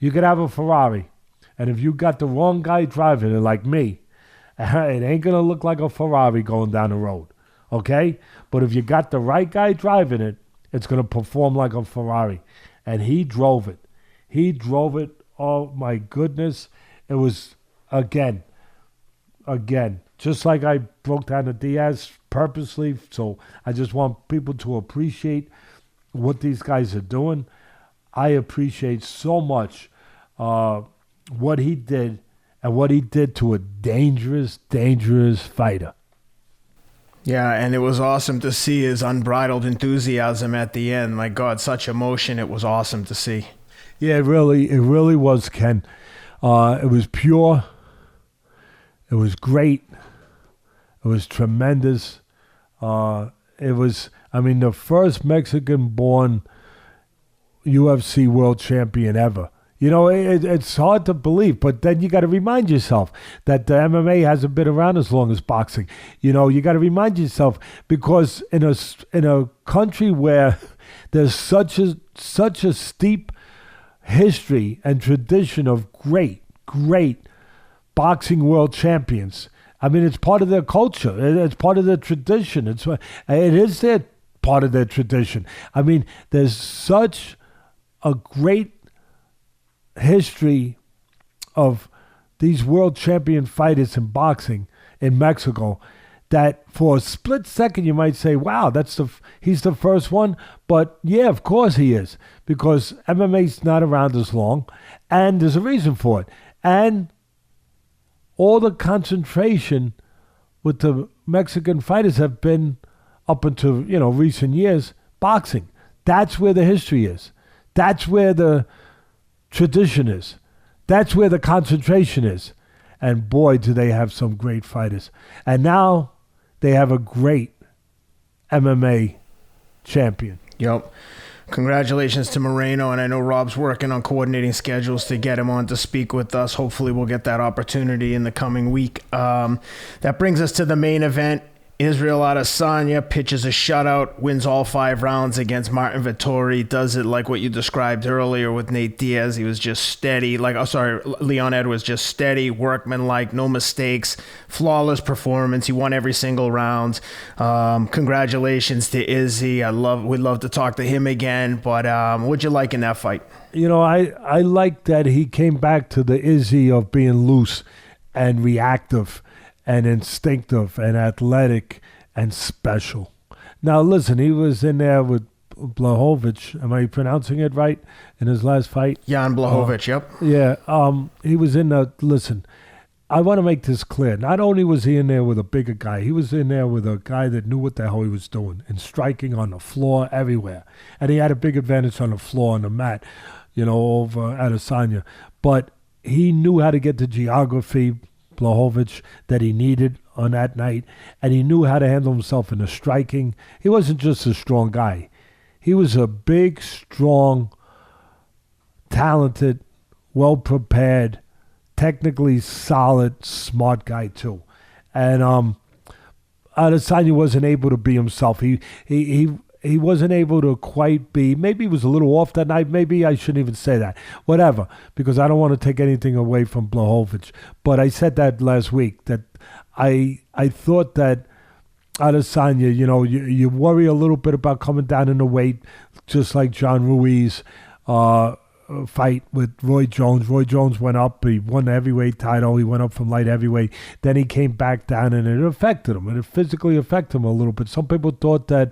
You could have a Ferrari, and if you got the wrong guy driving it like me, it ain't going to look like a Ferrari going down the road, okay? But if you got the right guy driving it, it's going to perform like a Ferrari. And he drove it. He drove it. Oh, my goodness. It was, again, just like I broke down the Diaz purposely, so I just want people to appreciate what these guys are doing. I appreciate so much what he did and what he did to a dangerous, dangerous fighter. Yeah, and it was awesome to see his unbridled enthusiasm at the end. My God, such emotion. It was awesome to see. Yeah, it really was, Ken. It was pure. It was great. It was tremendous. It was, the first Mexican-born UFC world champion ever. It's hard to believe, but then you got to remind yourself that the MMA hasn't been around as long as boxing. You got to remind yourself, because in a country where there's such a steep history and tradition of great boxing world champions. It's part of their culture. It's part of their tradition. It is their part of their tradition. There's such a great history of these world champion fighters in boxing in Mexico that for a split second you might say, wow, he's the first one. But yeah, of course he is, because MMA's not around as long, and there's a reason for it. And all the concentration with the Mexican fighters have been, up until recent years, boxing. That's where the history is. That's where the tradition is. That's where the concentration is. And boy, do they have some great fighters. And now they have a great MMA champion. Yep. Congratulations to Moreno, and I know Rob's working on coordinating schedules to get him on to speak with us. Hopefully we'll get that opportunity in the coming week. That brings us to the main event. Israel Adesanya pitches a shutout, wins all 5 rounds against Marvin Vettori, does it like what you described earlier with Nate Diaz. He was just steady, Leon Edwards, just steady, workmanlike, no mistakes, flawless performance. He won every single round. Congratulations to Izzy. We'd love to talk to him again, but what'd you like in that fight? I like that he came back to the Izzy of being loose and reactive and instinctive and athletic and special. Now, listen, he was in there with Blachowicz. Am I pronouncing it right? In his last fight? Jan Blachowicz, yep. Yeah, he was in the... Listen, I want to make this clear. Not only was he in there with a bigger guy, he was in there with a guy that knew what the hell he was doing and striking on the floor everywhere. And he had a big advantage on the floor, on the mat, over Adesanya. But he knew how to get the geography, Blachowicz, that he needed on that night, and he knew how to handle himself in the striking. He wasn't just a strong guy. He was a big, strong, talented, well-prepared, technically solid, smart guy too. And Adesanya wasn't able to be himself. He wasn't able to quite be, maybe he was a little off that night, maybe I shouldn't even say that, whatever, because I don't want to take anything away from Blachowicz. But I said that last week, that I thought that Adesanya, you worry a little bit about coming down in the weight, just like John Ruiz fight with Roy Jones. Roy Jones went up, he won the heavyweight title, he went up from light heavyweight, then he came back down and it affected him, and it physically affected him a little bit. Some people thought that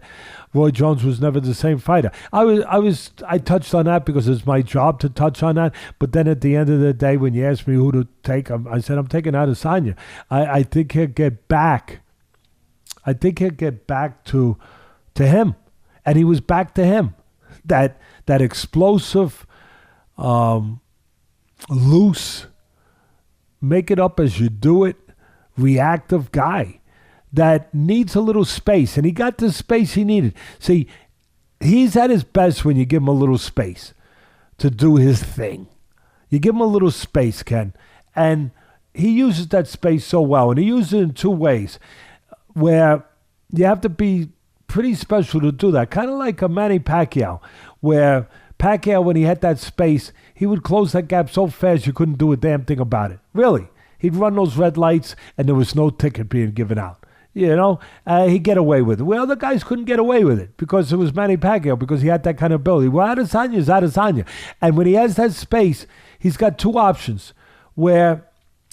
Roy Jones was never the same fighter. I touched on that because it's my job to touch on that, but then at the end of the day, when you asked me who to take, I said I'm taking Adesanya. I think he'll get back. I think he'll get back to him, and he was back to him. That explosive, loose, make it up as you do it, reactive guy that needs a little space, and he got the space he needed. See, he's at his best when you give him a little space to do his thing. You give him a little space, Ken, and he uses that space so well, and he uses it in 2 ways where you have to be pretty special to do that, kind of like a Manny Pacquiao, where Pacquiao, when he had that space, he would close that gap so fast you couldn't do a damn thing about it. Really. He'd run those red lights and there was no ticket being given out. He'd get away with it. Well, other guys couldn't get away with it because it was Manny Pacquiao, because he had that kind of ability. Well, Adesanya is Adesanya. And when he has that space, he's got 2 options where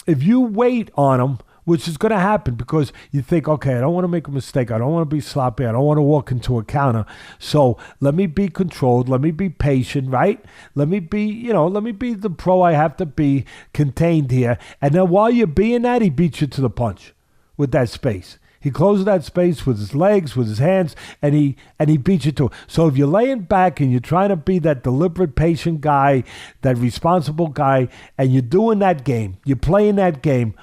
if you wait on him, which is going to happen because you think, okay, I don't want to make a mistake. I don't want to be sloppy. I don't want to walk into a counter. So let me be controlled. Let me be patient, right? Let me be the pro I have to be, contained here. And then while you're being that, he beats you to the punch with that space. He closes that space with his legs, with his hands, and he beats you to it. So if you're laying back and you're trying to be that deliberate, patient guy, that responsible guy, and you're doing that game, you're playing that game,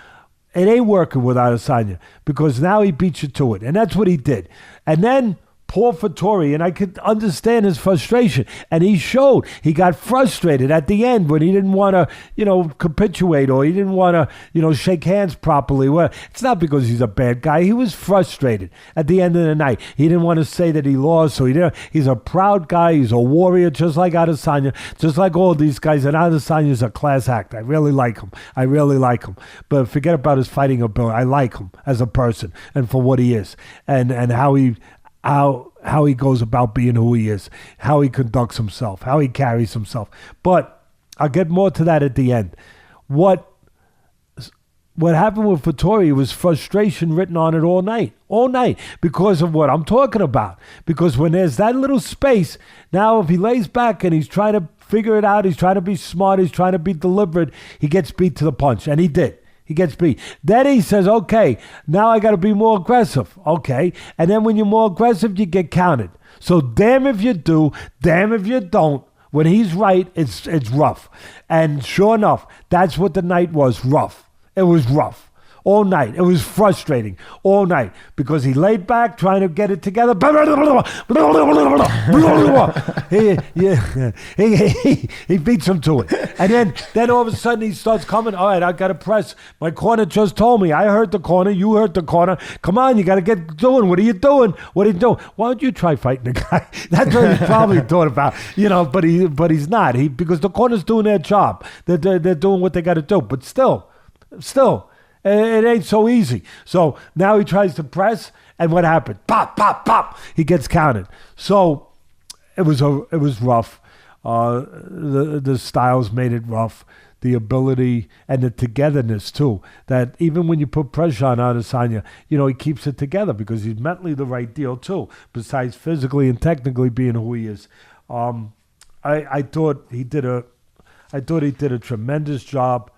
it ain't working with Adesanya because now he beats you to it. And that's what he did. And then poor Vettori, and I could understand his frustration. And he showed. He got frustrated at the end when he didn't want to, capitulate, or he didn't want to, shake hands properly. Well, it's not because he's a bad guy. He was frustrated at the end of the night. He didn't want to say that he lost, so he's a proud guy. He's a warrior, just like Adesanya, just like all these guys. And Adesanya is a class act. I really like him. But forget about his fighting ability. I like him as a person and for what he is and how he goes about being who he is, how he conducts himself, how he carries himself. But I'll get more to that at the end. What happened with Vettori was frustration written on it all night, because of what I'm talking about. Because when there's that little space, now if he lays back and he's trying to figure it out, he's trying to be smart, he's trying to be deliberate, he gets beat to the punch, and he did. He gets beat. Then he says, okay, now I got to be more aggressive. Okay. And then when you're more aggressive, you get counted. So damn if you do, damn if you don't. When he's right, it's rough. And sure enough, that's what the night was, rough. It was rough. All night. It was frustrating all night because he laid back trying to get it together. He beats him to it. And then all of a sudden he starts coming. All right, I got to press. My corner just told me. I heard the corner. You heard the corner. Come on, you got to get doing. What are you doing? What are you doing? Why don't you try fighting the guy? That's what he probably thought about, but he's not. Because the corner's doing their job. They're doing what they got to do. But still. It ain't so easy. So now he tries to press, and what happened? Pop, pop, pop. He gets counted. So it was rough. The styles made it rough. The ability and the togetherness too. That even when you put pressure on Adesanya, he keeps it together because he's mentally the right deal too. Besides physically and technically being who he is, I thought he did a tremendous job.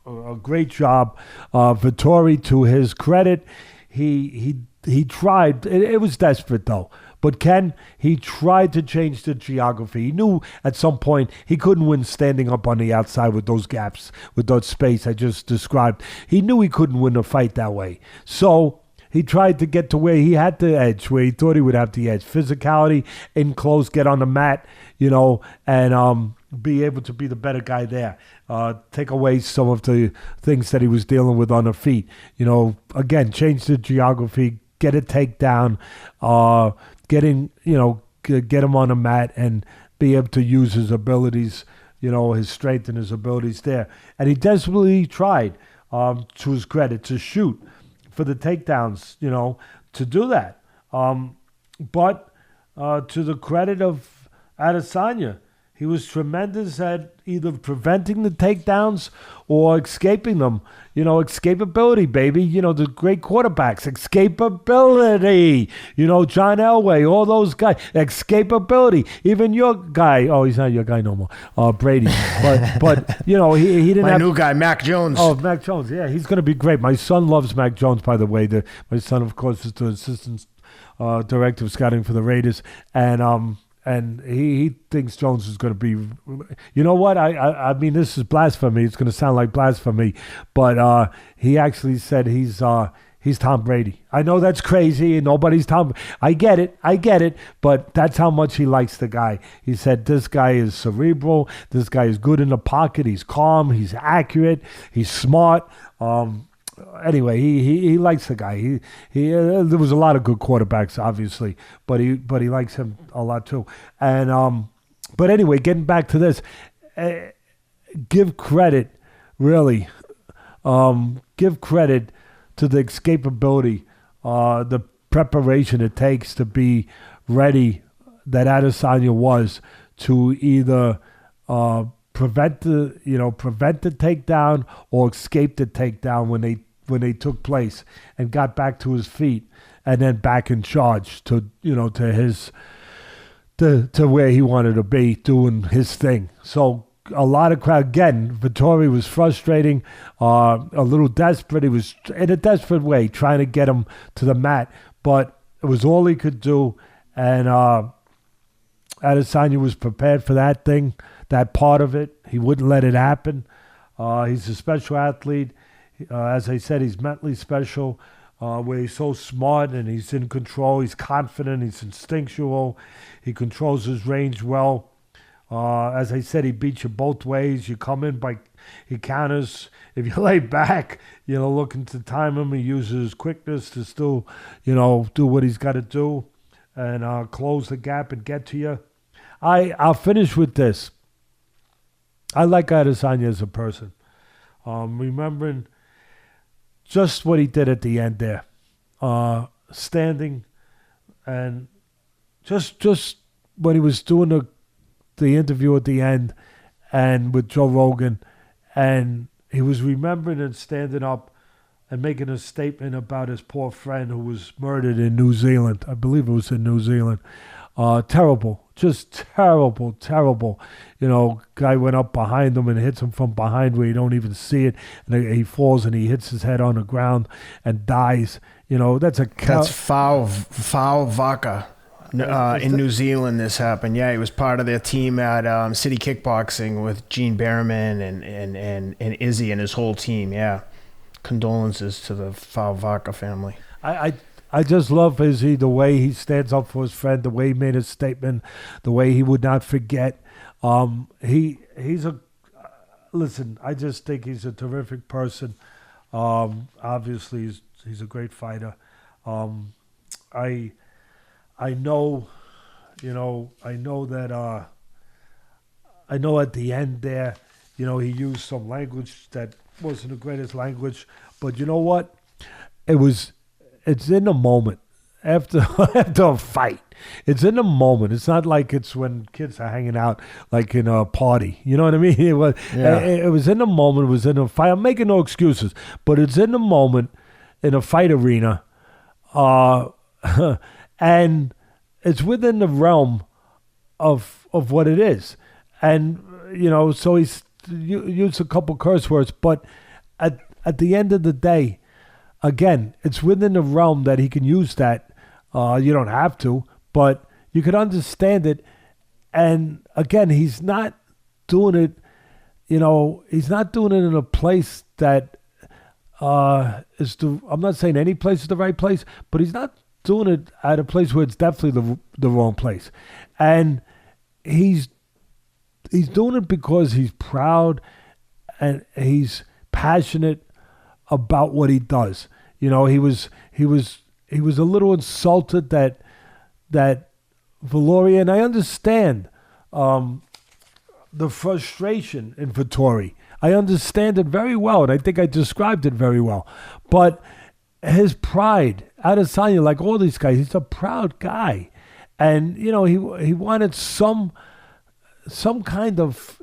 A great job. Vettori, to his credit, he tried. It was desperate though. But he tried to change the geography. He knew at some point he couldn't win standing up on the outside with those gaps, with that space I just described. He knew he couldn't win a fight that way. So he tried to get to where he had the edge, where he thought he would have the edge. Physicality, in close, get on the mat, and be able to be the better guy there. Take away some of the things that he was dealing with on the feet. Again, change the geography, get a takedown, get him on the mat and be able to use his abilities, his strength and his abilities there. And he desperately tried, to his credit, to shoot for the takedowns, to do that. But to the credit of Adesanya, he was tremendous at either preventing the takedowns or escaping them. Escapability, baby. The great quarterbacks. Escapability. John Elway, all those guys. Escapability. Even your guy. Oh, he's not your guy no more. Brady. But he didn't have... My new guy, Mac Jones. Oh, Mac Jones. Yeah, he's going to be great. My son loves Mac Jones, by the way. My son, of course, is the assistant director of scouting for the Raiders. And he thinks Jones is going to be... You know what? I mean, this is blasphemy. It's going to sound like blasphemy. But he actually said he's Tom Brady. I know that's crazy. Nobody's Tom... I get it. But that's how much he likes the guy. He said this guy is cerebral. This guy is good in the pocket. He's calm. He's accurate. He's smart. Anyway, he likes the guy. There was a lot of good quarterbacks, obviously, but he likes him a lot too. And but anyway, getting back to this, give credit, really, give credit to the escapability, the preparation it takes to be ready that Adesanya was to either prevent the takedown or escape the takedown when they took place and got back to his feet and then back in charge to where he wanted to be doing his thing. So a lot of crowd. Again, Vettori was frustrating, a little desperate. He was in a desperate way trying to get him to the mat, but it was all he could do. And Adesanya was prepared for that thing. That part of it, he wouldn't let it happen. He's a special athlete. As I said, he's mentally special, where he's so smart and he's in control. He's confident. He's instinctual. He controls his range well. As I said, he beats you both ways. You come in he counters. If you lay back, looking to time him, he uses his quickness to still, do what he's got to do and close the gap and get to you. I'll finish with this. I like Adesanya as a person. Remembering just what he did at the end there. Standing and just when he was doing the interview at the end and with Joe Rogan, and he was remembering and standing up and making a statement about his poor friend who was murdered in New Zealand. I believe it was in New Zealand. Terrible. Just terrible. Guy went up behind him and hits him from behind where you don't even see it. And he falls and he hits his head on the ground and dies. That's foul vaca. In New Zealand, this happened. Yeah, he was part of their team at City Kickboxing with Gene Berriman and Izzy and his whole team. Yeah, condolences to the Falvaca family. I just love Izzy, the way he stands up for his friend, the way he made his statement, the way he would not forget. He's a listen. I just think he's a terrific person. Obviously, he's a great fighter. I know, I know that. I know at the end there, he used some language that wasn't the greatest language, but you know what? It's in the moment after a fight. It's in the moment. It's not like it's when kids are hanging out like in a party. You know what I mean? It was in the moment. It was in a fight. I'm making no excuses, but it's in the moment in a fight arena, and it's within the realm of what it is. And so he's used a couple curse words, but at the end of the day, again, it's within the realm that he can use that. You don't have to, but you can understand it. And again, he's not doing it, he's not doing it in a place that I'm not saying any place is the right place, but he's not doing it at a place where it's definitely the wrong place. And he's doing it because he's proud and he's passionate about what he does. He was a little insulted that Vettori, and I understand the frustration in Vettori. I understand it very well, and I think I described it very well. But his pride, Adesanya, like all these guys, he's a proud guy, and he wanted some kind of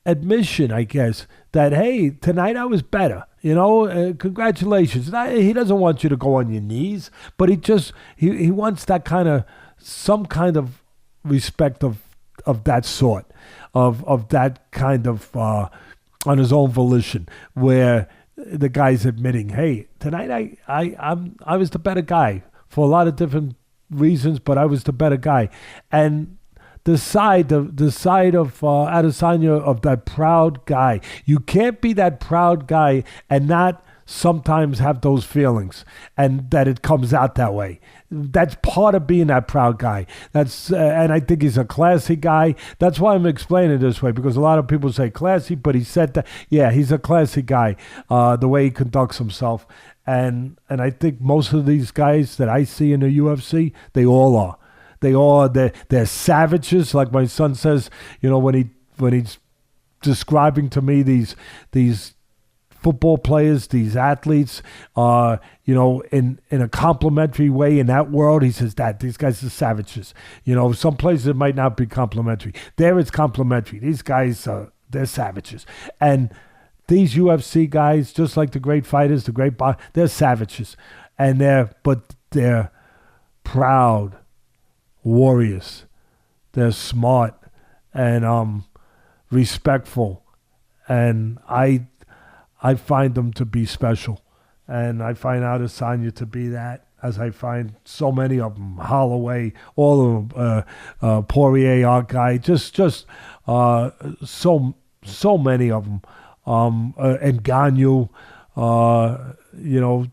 admission, I guess, that hey, tonight I was better. Congratulations. He doesn't want you to go on your knees, but he wants that some kind of respect of that sort, of that kind of on his own volition, where the guy's admitting, hey, tonight I was the better guy for a lot of different reasons, but I was the better guy. And the side of Adesanya, of that proud guy. You can't be that proud guy and not sometimes have those feelings, and that it comes out that way. That's part of being that proud guy. And I think he's a classy guy. That's why I'm explaining it this way, because a lot of people say classy, but he said that, yeah, he's a classy guy, the way he conducts himself. And I think most of these guys that I see in the UFC, they all are. They're savages, like my son says, when he's describing to me these football players, these athletes, in a complimentary way in that world, he says that these guys are savages. Some places it might not be complimentary. There it's complimentary. These guys, they're savages. And these UFC guys, just like the great fighters, they're savages. And they're proud warriors. They're smart and respectful, and I find them to be special, and I find Adesanya to be that, as I find so many of them. Holloway, all of them, Poirier, our guy, just so many of them, and Ganyu,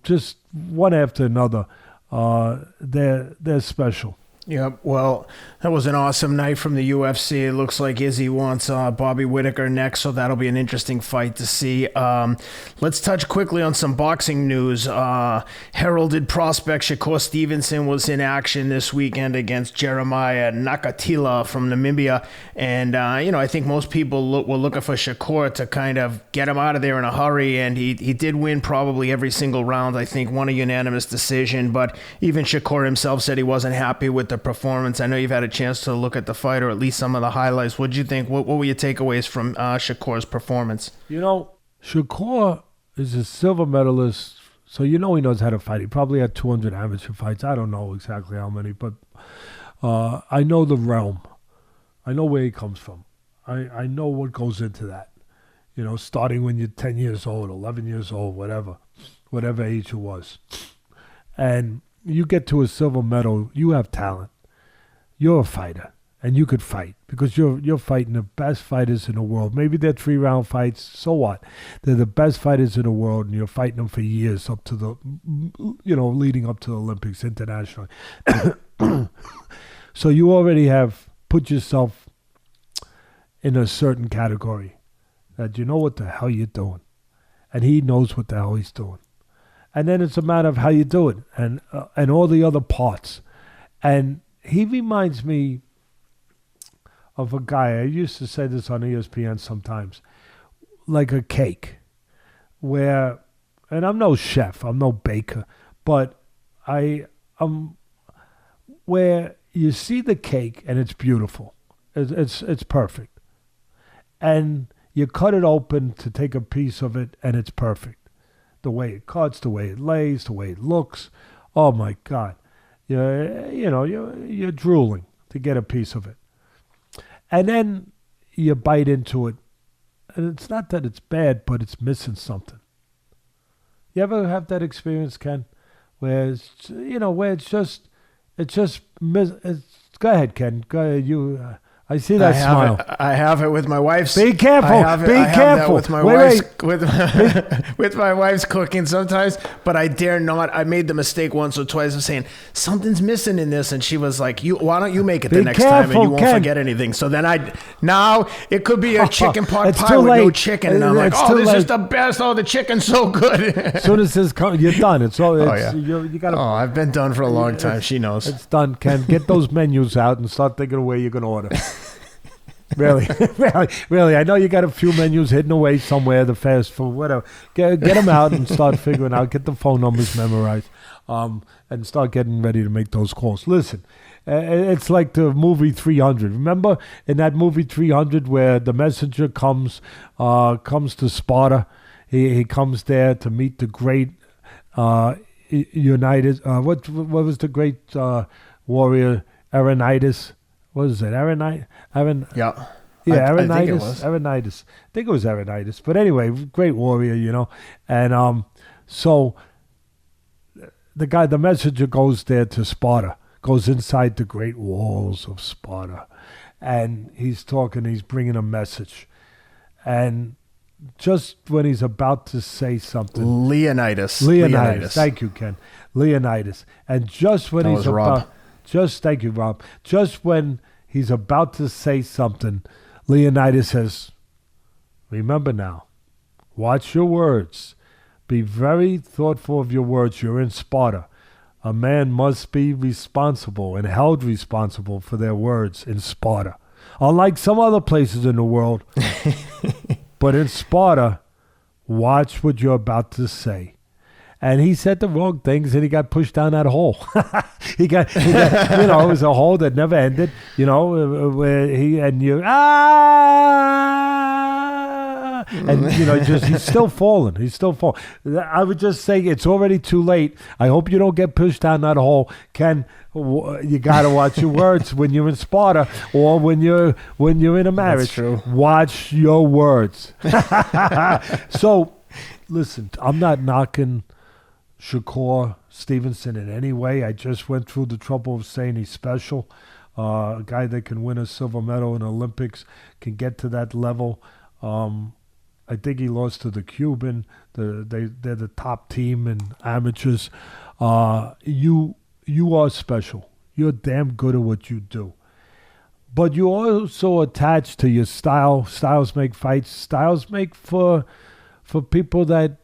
just one after another. They're special. Yep. Well, that was an awesome night from the UFC. It looks like Izzy wants Bobby Whittaker next, so that'll be an interesting fight to see. Let's touch quickly on some boxing news. Heralded prospect Shakur Stevenson was in action this weekend against Jeremias Nakathila from Namibia. And, I think most people were looking for Shakur to kind of get him out of there in a hurry. And he did win probably every single round. I think won a unanimous decision. But even Shakur himself said he wasn't happy with the performance. I know you've had a chance to look at the fight, or at least some of the highlights. What did you think? What were your takeaways from Shakur's performance? Shakur is a silver medalist, so he knows how to fight. He probably had 200 amateur fights. I don't know exactly how many, but I know the realm. I know where he comes from. I know what goes into that. Starting when you're 10 years old, 11 years old, whatever age it was. And you get to a silver medal, you have talent. You're a fighter, and you could fight because you're fighting the best fighters in the world. Maybe they're 3-round fights. So what? They're the best fighters in the world, and you're fighting them for years up to the, leading up to the Olympics internationally. So you already have put yourself in a certain category that you know what the hell you're doing, and he knows what the hell he's doing. And then it's a matter of how you do it and all the other parts. And he reminds me of a guy, I used to say this on ESPN sometimes, like a cake, where, and I'm no chef, I'm no baker, but where you see the cake and it's beautiful. It's perfect. And you cut it open to take a piece of it and it's perfect. The way it cuts, the way it lays, the way it looks. Oh my God. You're drooling to get a piece of it. And then you bite into it. And it's not that it's bad, but it's missing something. You ever have that experience, Ken? Where it's, go ahead, Ken. Go ahead. I see that smile. I have it with my wife's. Be careful. Be careful. With my wife's with my wife's cooking sometimes, but I dare not. I made the mistake once or twice of saying something's missing in this, and she was like, why don't you make it the next time and you won't forget anything?" So then now it could be a chicken pot pie with no chicken, and I'm like, this is the best. Oh, the chicken's so good. As soon as this comes, you're done. You gotta. Oh, I've been done for a long time. She knows. It's done, Ken. Get those menus out and start thinking of where you're gonna order. Really. I know you got a few menus hidden away somewhere, the fast food, whatever. Get them out and start figuring out. Get the phone numbers memorized, and start getting ready to make those calls. Listen, it's like the movie 300. Remember in that movie 300 where the messenger comes to Sparta? He comes there to meet the great United. What was the great warrior Aronitis? What is it? Aronitis? Yeah. Yeah, Aronitis. I think it was. Aronitis. I think it was Aronitis. But anyway, great warrior, And so the messenger goes there to Sparta, goes inside the great walls of Sparta. And he's bringing a message. And just when he's about to say something. Leonidas. Thank you, Ken. Leonidas. And just when he's about... Thank you, Rob. Just when he's about to say something, Leonidas says, "Remember now, watch your words. Be very thoughtful of your words. You're in Sparta. A man must be responsible and held responsible for their words in Sparta. Unlike some other places in the world, but in Sparta, watch what you're about to say." And he said the wrong things, and he got pushed down that hole. he got it was a hole that never ended, where he's still falling. He's still falling. I would just say it's already too late. I hope you don't get pushed down that hole. Ken, you got to watch your words when you're in Sparta or when you're in a marriage. That's true. Watch your words. So, listen, I'm not knocking Shakur Stevenson in any way. I just went through the trouble of saying he's special. A guy that can win a silver medal in the Olympics, can get to that level. I think he lost to the Cuban. They're the top team in amateurs. You are special. You're damn good at what you do. But you're also attached to your style. Styles make fights. Styles make for people that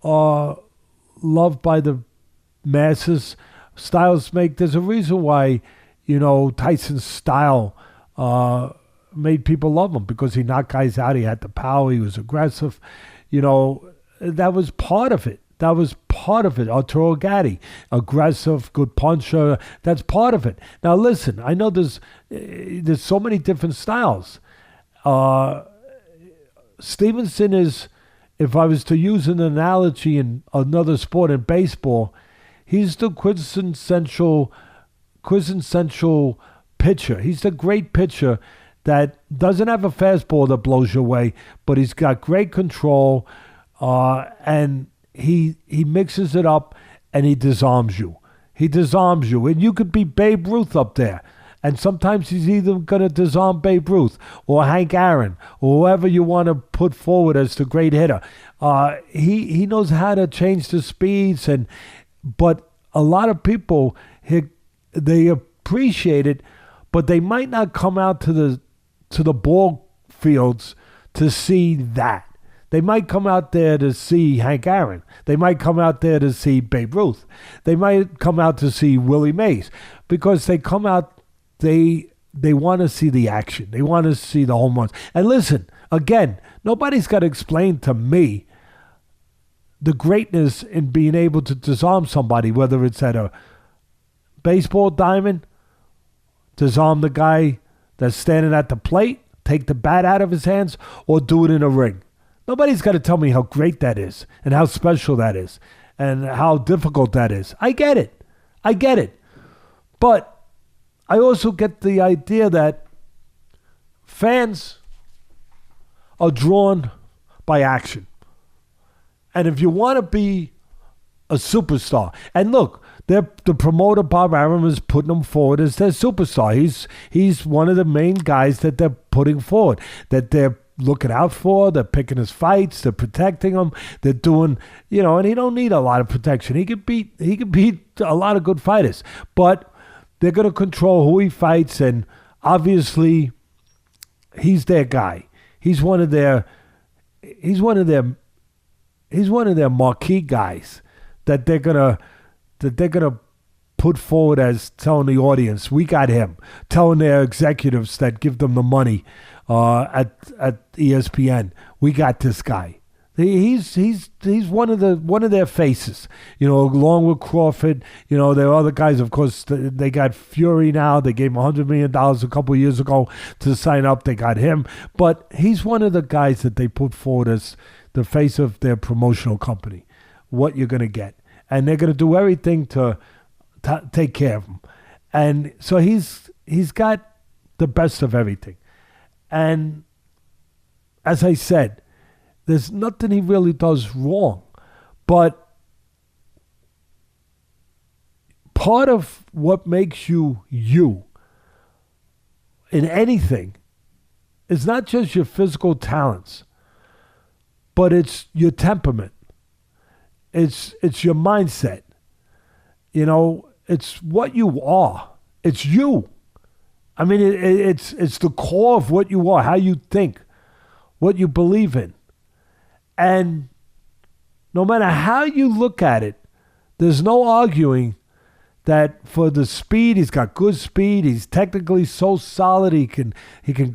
are loved by the masses. Styles make. There's a reason why, Tyson's style made people love him, because he knocked guys out. He had the power. He was aggressive. That was part of it. Arturo Gatti, aggressive, good puncher. That's part of it. Now listen, I know there's so many different styles. Stevenson is, if I was to use an analogy in another sport, in baseball, he's the quintessential pitcher. He's the great pitcher that doesn't have a fastball that blows you away, but he's got great control, and he mixes it up and he disarms you. He disarms you. And you could be Babe Ruth up there. And sometimes he's either going to disarm Babe Ruth or Hank Aaron or whoever you want to put forward as the great hitter. He knows how to change the speeds. But a lot of people, they appreciate it, but they might not come out to the ball fields to see that. They might come out there to see Hank Aaron. They might come out there to see Babe Ruth. They might come out to see Willie Mays because they come out. They want to see the action. They want to see the home runs. And listen, again, nobody's got to explain to me the greatness in being able to disarm somebody, whether it's at a baseball diamond, disarm the guy that's standing at the plate, take the bat out of his hands, or do it in a ring. Nobody's got to tell me how great that is and how special that is and how difficult that is. I get it. But I also get the idea that fans are drawn by action. And if you want to be a superstar, and look, the promoter Bob Arum is putting him forward as their superstar. He's one of the main guys that they're putting forward, that they're looking out for. They're picking his fights. They're protecting him. They're doing, and he don't need a lot of protection. He could beat a lot of good fighters, but they're going to control who he fights, and obviously, he's their guy. He's one of their marquee guys that they're gonna put forward as telling the audience, we got him, telling their executives that give them the money at ESPN, we got this guy. He's one of their faces, along with Crawford. There are other guys, of course. They got Fury now. They gave him $100 million a couple of years ago to sign up. They got him, but he's one of the guys that they put forward as the face of their promotional company. What you're gonna get, and they're gonna do everything to take care of him. And so he's got the best of everything. And as I said, there's nothing he really does wrong. But part of what makes you in anything is not just your physical talents, but it's your temperament. It's your mindset. It's what you are. It's you. I mean, it's the core of what you are, how you think, what you believe in. And no matter how you look at it, there's no arguing that for the speed, he's got good speed. He's technically so solid. He can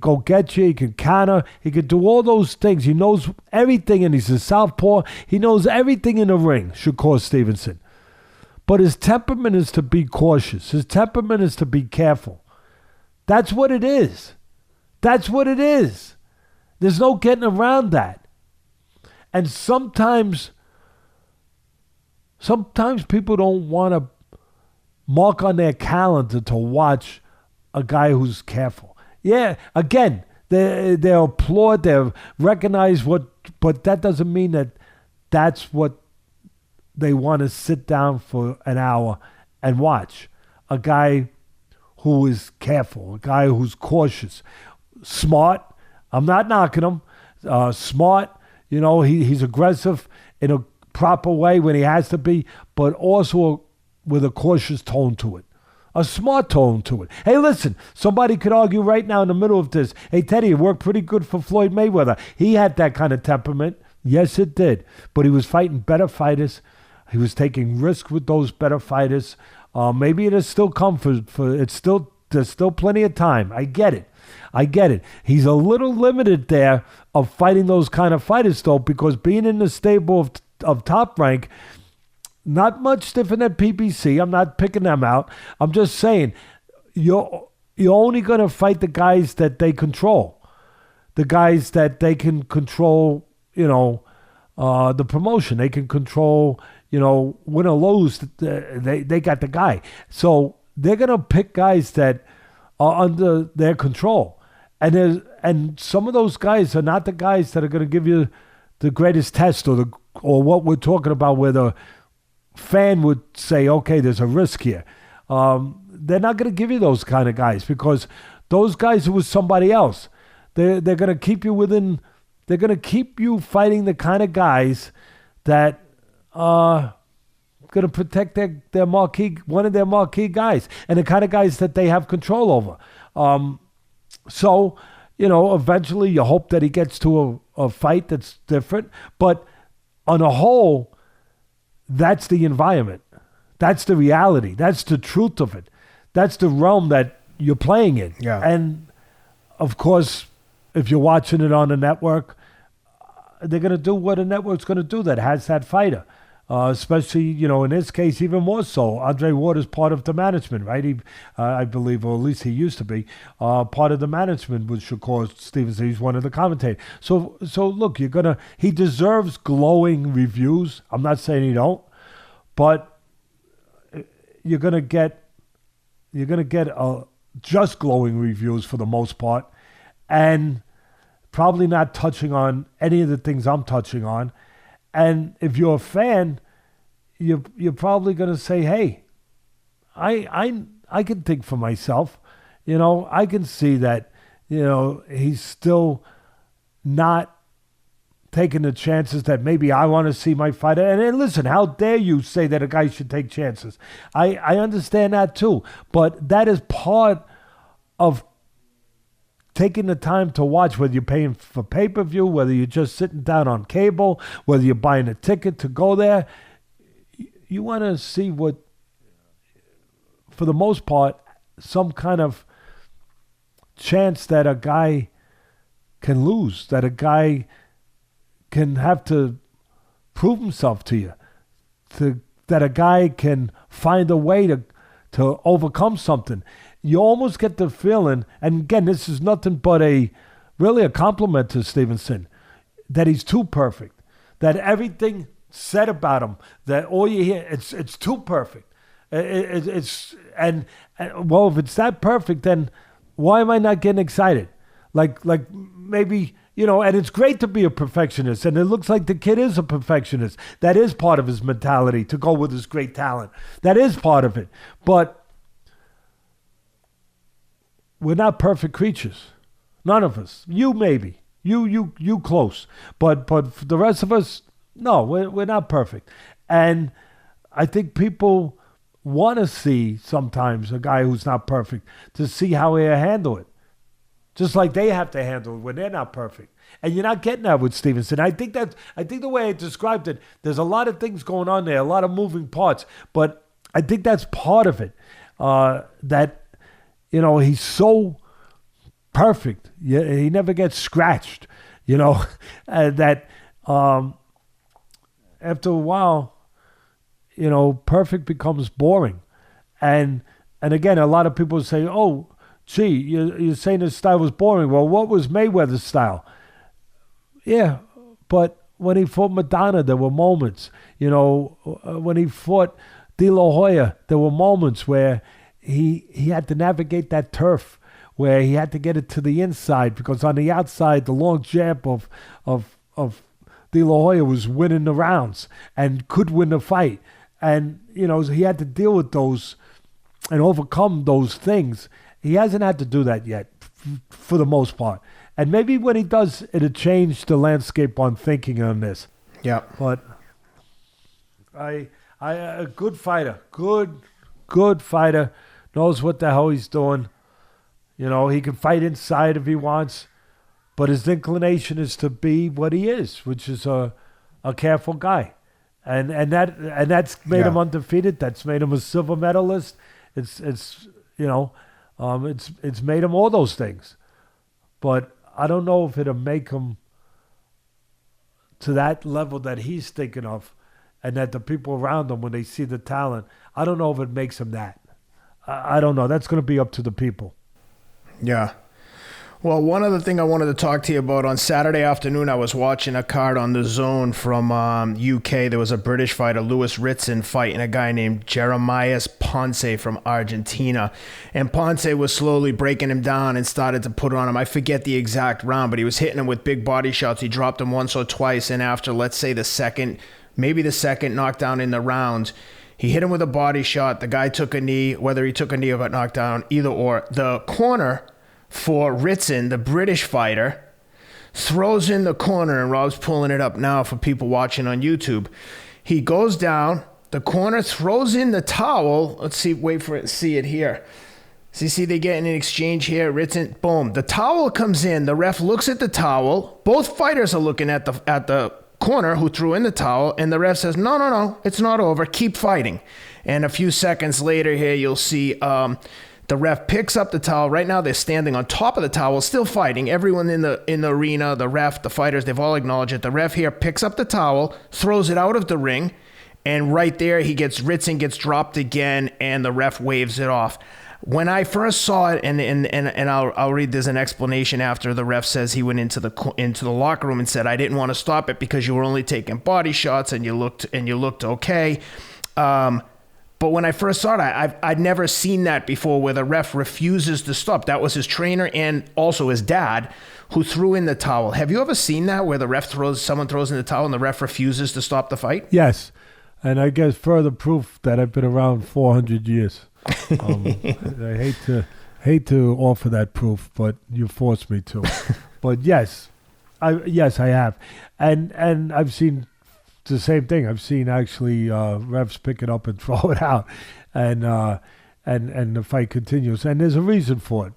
go get you. He can counter. He can do all those things. He knows everything, and he's a southpaw. He knows everything in the ring, Shakur Stevenson. But his temperament is to be cautious. His temperament is to be careful. That's what it is. That's what it is. There's no getting around that. And sometimes people don't want to mark on their calendar to watch a guy who's careful. Yeah, again, they applaud, they recognize but that doesn't mean that that's what they want to sit down for an hour and watch. A guy who is careful, a guy who's cautious, smart. I'm not knocking him. Smart. He's aggressive in a proper way when he has to be, but also with a cautious tone to it, a smart tone to it. Hey, listen, somebody could argue right now in the middle of this, hey, Teddy, it worked pretty good for Floyd Mayweather. He had that kind of temperament. Yes, it did. But he was fighting better fighters. He was taking risks with those better fighters. Maybe it'll still come there's still plenty of time. I get it. He's a little limited there of fighting those kind of fighters, though, because being in the stable of Top Rank, not much different than PBC. I'm not picking them out. I'm just saying, you're only going to fight the guys that they control, the guys that they can control. The promotion. They can control. Win or lose. They got the guy. So they're going to pick guys that are under their control. And some of those guys are not the guys that are going to give you the greatest test or what we're talking about, where fan would say, okay, there's a risk here. They're not going to give you those kind of guys because those guys who was somebody else, they're going to keep you within. They're going to keep you fighting the kind of guys that are going to protect their marquee, one of their marquee guys, and the kind of guys that they have control over. So, eventually you hope that he gets to a fight that's different. But on a whole, that's the environment. That's the reality. That's the truth of it. That's the realm that you're playing in. Yeah. And, of course, if you're watching it on a network, they're going to do what a network's going to do that has that fighter. Especially, in his case, even more so. Andre Ward is part of the management, right? He, I believe, or at least he used to be, part of the management with Shakur Stevenson. He's one of the commentators. So look, he deserves glowing reviews. I'm not saying he don't, but you're gonna get just glowing reviews for the most part, and probably not touching on any of the things I'm touching on. And if you're a fan, you're probably going to say, hey, I can think for myself. I can see that, he's still not taking the chances that maybe I want to see my fighter. And listen, how dare you say that a guy should take chances? I understand that too. But that is part of taking the time to watch, whether you're paying for pay-per-view, whether you're just sitting down on cable, whether you're buying a ticket to go there. You want to see what, for the most part, some kind of chance that a guy can lose, that a guy can have to prove himself to you, that a guy can find a way to overcome something. You almost get the feeling, and again, this is nothing but really a compliment to Stevenson, that he's too perfect, that everything said about him, that all you hear, it's too perfect. And well, if it's that perfect, then why am I not getting excited? Like maybe, and it's great to be a perfectionist, and it looks like the kid is a perfectionist. That is part of his mentality, to go with his great talent. That is part of it. But we're not perfect creatures. None of us. You maybe. You close. But for the rest of us, no, we're not perfect. And I think people want to see sometimes a guy who's not perfect to see how he'll handle it. Just like they have to handle it when they're not perfect. And you're not getting that with Stevenson. I think the way I described it, there's a lot of things going on there, a lot of moving parts. But I think that's part of it. That he's so perfect. He never gets scratched, that after a while, perfect becomes boring. And again, a lot of people say, oh, gee, you're saying his style was boring. Well, what was Mayweather's style? Yeah, but when he fought Madonna, there were moments. When he fought De La Hoya, there were moments where he had to navigate that turf, where he had to get it to the inside, because on the outside, the long jab of De La Hoya was winning the rounds and could win the fight. And, he had to deal with those and overcome those things. He hasn't had to do that yet, for the most part. And maybe when he does, it'll change the landscape on thinking on this. Yeah. But a good fighter, good fighter, knows what the hell he's doing. He can fight inside if he wants, but his inclination is to be what he is, which is a careful guy. And that's made him undefeated. That's made him a silver medalist. It's made him all those things. But I don't know if it'll make him to that level that he's thinking of, and that the people around him, when they see the talent, I don't know if it makes him that. I don't know. That's going to be up to the people. Yeah. Well, one other thing I wanted to talk to you about, on Saturday afternoon, I was watching a card on the Zone from UK. There was a British fighter, Ritson, fighting a guy named Jeremias Ponce from Argentina. And Ponce was slowly breaking him down and started to put on him. I forget the exact round, but he was hitting him with big body shots. He dropped him once or twice. And after, let's say, the second, maybe the second knockdown in the round. He hit him with a body shot. The guy took a knee, whether he took a knee or got knocked down, either or. The corner for Ritson, the British fighter, throws in the corner, and Rob's pulling it up now for people watching on YouTube. He goes down, the corner throws in the towel. Let's see, wait for it, see it here. See, they get in an exchange here. Ritson, boom. The towel comes in. The ref looks at the towel. Both fighters are looking at the corner who threw in the towel, and the ref says, no, it's not over. Keep fighting. And a few seconds later here, you'll see the ref picks up the towel. Right now, they're standing on top of the towel, still fighting. Everyone in the arena, the ref, the fighters, they've all acknowledged it. The ref here picks up the towel, throws it out of the ring, and right there, Ritson gets dropped again, and the ref waves it off. When I first saw it, and I'll read, there's an explanation after the ref says he went into the locker room and said, I didn't want to stop it because you were only taking body shots and you looked okay. But when I first saw it, I'd never seen that before, where the ref refuses to stop. That was his trainer and also his dad who threw in the towel. Have you ever seen that, where the someone throws in the towel and the ref refuses to stop the fight? Yes, and I guess further proof that I've been around 400 years. I hate to offer that proof, but you forced me to. But yes, I have, and I've seen the same thing. I've seen actually refs pick it up and throw it out, and the fight continues. And there's a reason for it.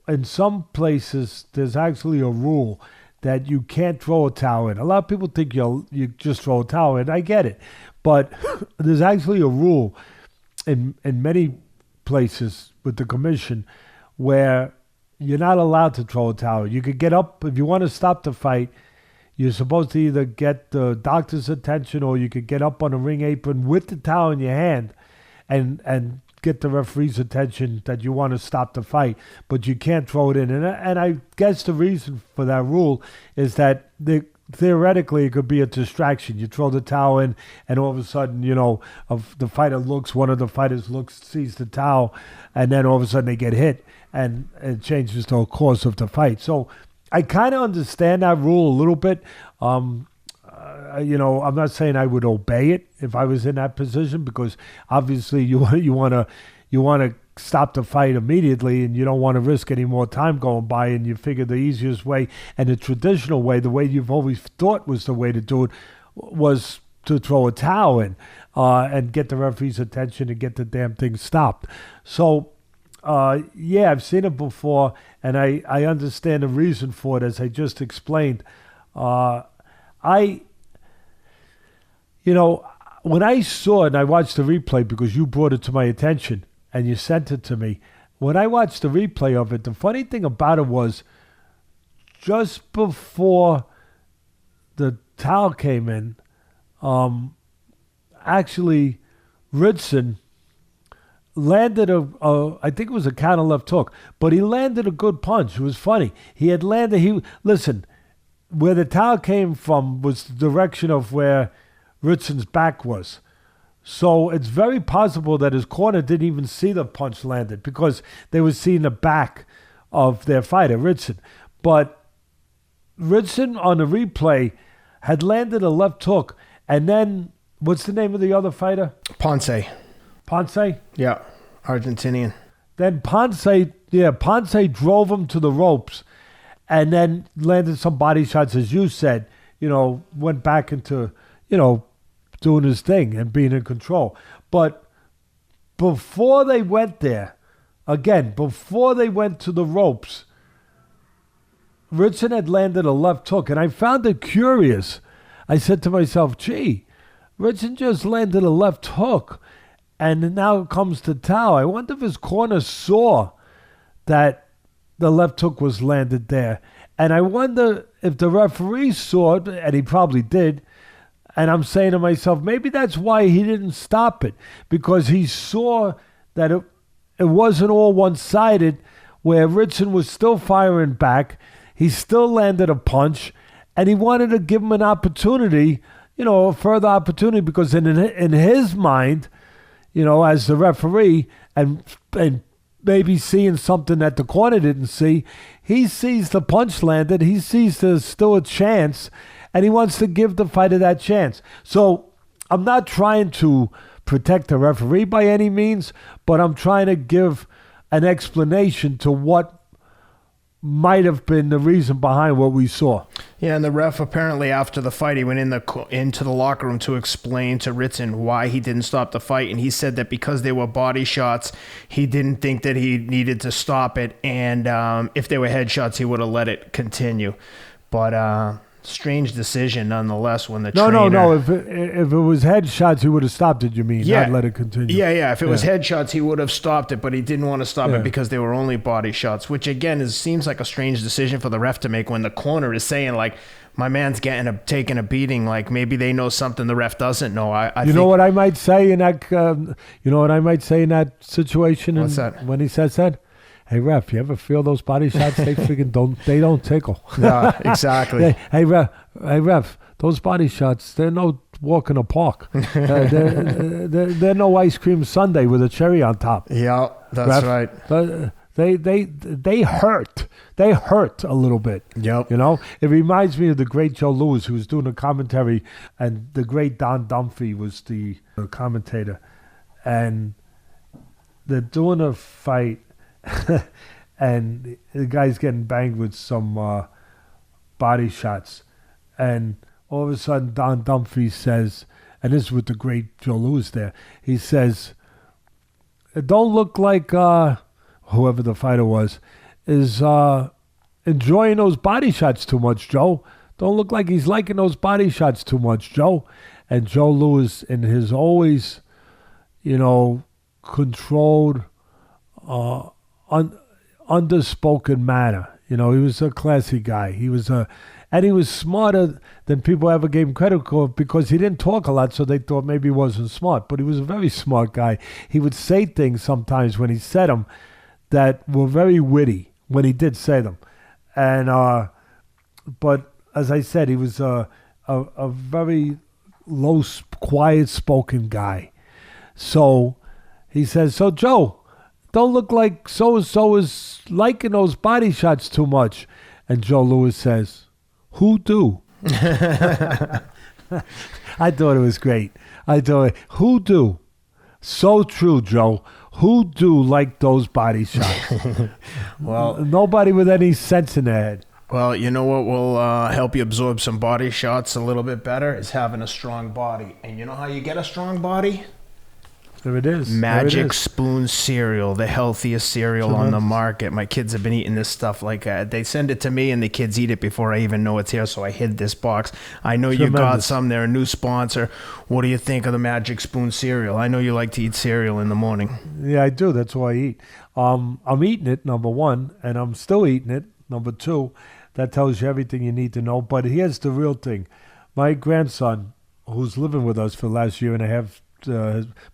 In some places, there's actually a rule that you can't throw a towel in. A lot of people think you just throw a towel in. I get it, but there's actually a rule in many places with the commission where you're not allowed to throw a towel. You could get up if you want to stop the fight. You're supposed to either get the doctor's attention, or you could get up on a ring apron with the towel in your hand and get the referee's attention that you want to stop the fight, but you can't throw it in. And I guess the reason for that rule is that theoretically, it could be a distraction. You throw the towel in, and all of a sudden, one of the fighters sees the towel, and then all of a sudden they get hit, and it changes the course of the fight. So I kind of understand that rule a little bit. I'm not saying I would obey it if I was in that position, because obviously you want to stop the fight immediately, and you don't want to risk any more time going by, and you figure the easiest way and the traditional way, the way you've always thought was the way to do it, was to throw a towel in and get the referee's attention and get the damn thing stopped. So I've seen it before, and I understand the reason for it, as I just explained. When I saw it and I watched the replay, because you brought it to my attention and you sent it to me, when I watched the replay of it, the funny thing about it was, just before the towel came in, actually Ritson landed I think it was a counter left hook, but he landed a good punch. It was funny. Listen, where the towel came from was the direction of where Ritson's back was. So it's very possible that his corner didn't even see the punch landed, because they were seeing the back of their fighter, Ritson. But Ritson on the replay had landed a left hook, and then, what's the name of the other fighter? Ponce? Yeah, Argentinian. Then Ponce drove him to the ropes, and then landed some body shots, as you said, went back into, doing his thing and being in control. But before they went there, before they went to the ropes, Ritson had landed a left hook, and I found it curious. I said to myself, gee, Ritson just landed a left hook, and now comes to towel. I wonder if his corner saw that the left hook was landed there. And I wonder if the referee saw it, and he probably did. And I'm saying to myself, maybe that's why he didn't stop it, because he saw that it wasn't all one-sided, where Ritson was still firing back. He still landed a punch, and he wanted to give him an opportunity, a further opportunity, because in his mind, as the referee, and maybe seeing something that the corner didn't see, he sees the punch landed. He sees there's still a chance, and he wants to give the fighter that chance. So I'm not trying to protect the referee by any means, but I'm trying to give an explanation to what might have been the reason behind what we saw. Yeah, and the ref apparently after the fight, he went into the locker room to explain to Ritson why he didn't stop the fight, and he said that because they were body shots, he didn't think that he needed to stop it, and if they were headshots, he would have let it continue. But strange decision nonetheless when the trainer... No. If it was headshots, he would have stopped it, you mean, not let it continue. Yeah. If it was headshots, he would have stopped it, but he didn't want to stop it because they were only body shots, which again seems like a strange decision for the ref to make when the corner is saying, like, my man's taking a beating. Like, maybe they know something the ref doesn't know. I know what I might say in that? You know what I might say in that situation? What's that? When he says that? Hey, ref, you ever feel those body shots? They freaking don't tickle. Yeah, exactly. Hey, ref, those body shots, they're no walk in a park. They're no ice cream sundae with a cherry on top. Yeah, that's right. They hurt. They hurt a little bit. Yep. You know, it reminds me of the great Joe Louis, who was doing a commentary, and the great Don Dunphy was the commentator, and they're doing a fight. And the guy's getting banged with some body shots, and all of a sudden Don Dunphy says, and this is with the great Joe Louis there, he says, it don't look like whoever the fighter was is enjoying those body shots too much, Joe. Don't look like he's liking those body shots too much, Joe. And Joe Louis, in his always, controlled, underspoken manner. He was a classy guy. He was and he was smarter than people ever gave him credit for, because he didn't talk a lot, so they thought maybe he wasn't smart. But he was a very smart guy. He would say things sometimes when he said them that were very witty when he did say them. And but as I said, he was a very low, quiet-spoken guy. So he says, so Joe, don't look like so-and-so is liking those body shots too much. And Joe Louis says, who do? I thought it was great. Who do? So true, Joe. Who do like those body shots? Well, nobody with any sense in their head. Well, you know what will help you absorb some body shots a little bit better is having a strong body. And you know how you get a strong body? There it is. Magic Spoon cereal, the healthiest cereal on the market. My kids have been eating this stuff like they send it to me, and the kids eat it before I even know it's here, so I hid this box. I know you got some. They're a new sponsor. What do you think of the Magic Spoon cereal? I know you like to eat cereal in the morning. Yeah, I do. That's why I eat. I'm eating it, number one, and I'm still eating it, number two. That tells you everything you need to know. But here's the real thing. My grandson, who's living with us for the last year and a half,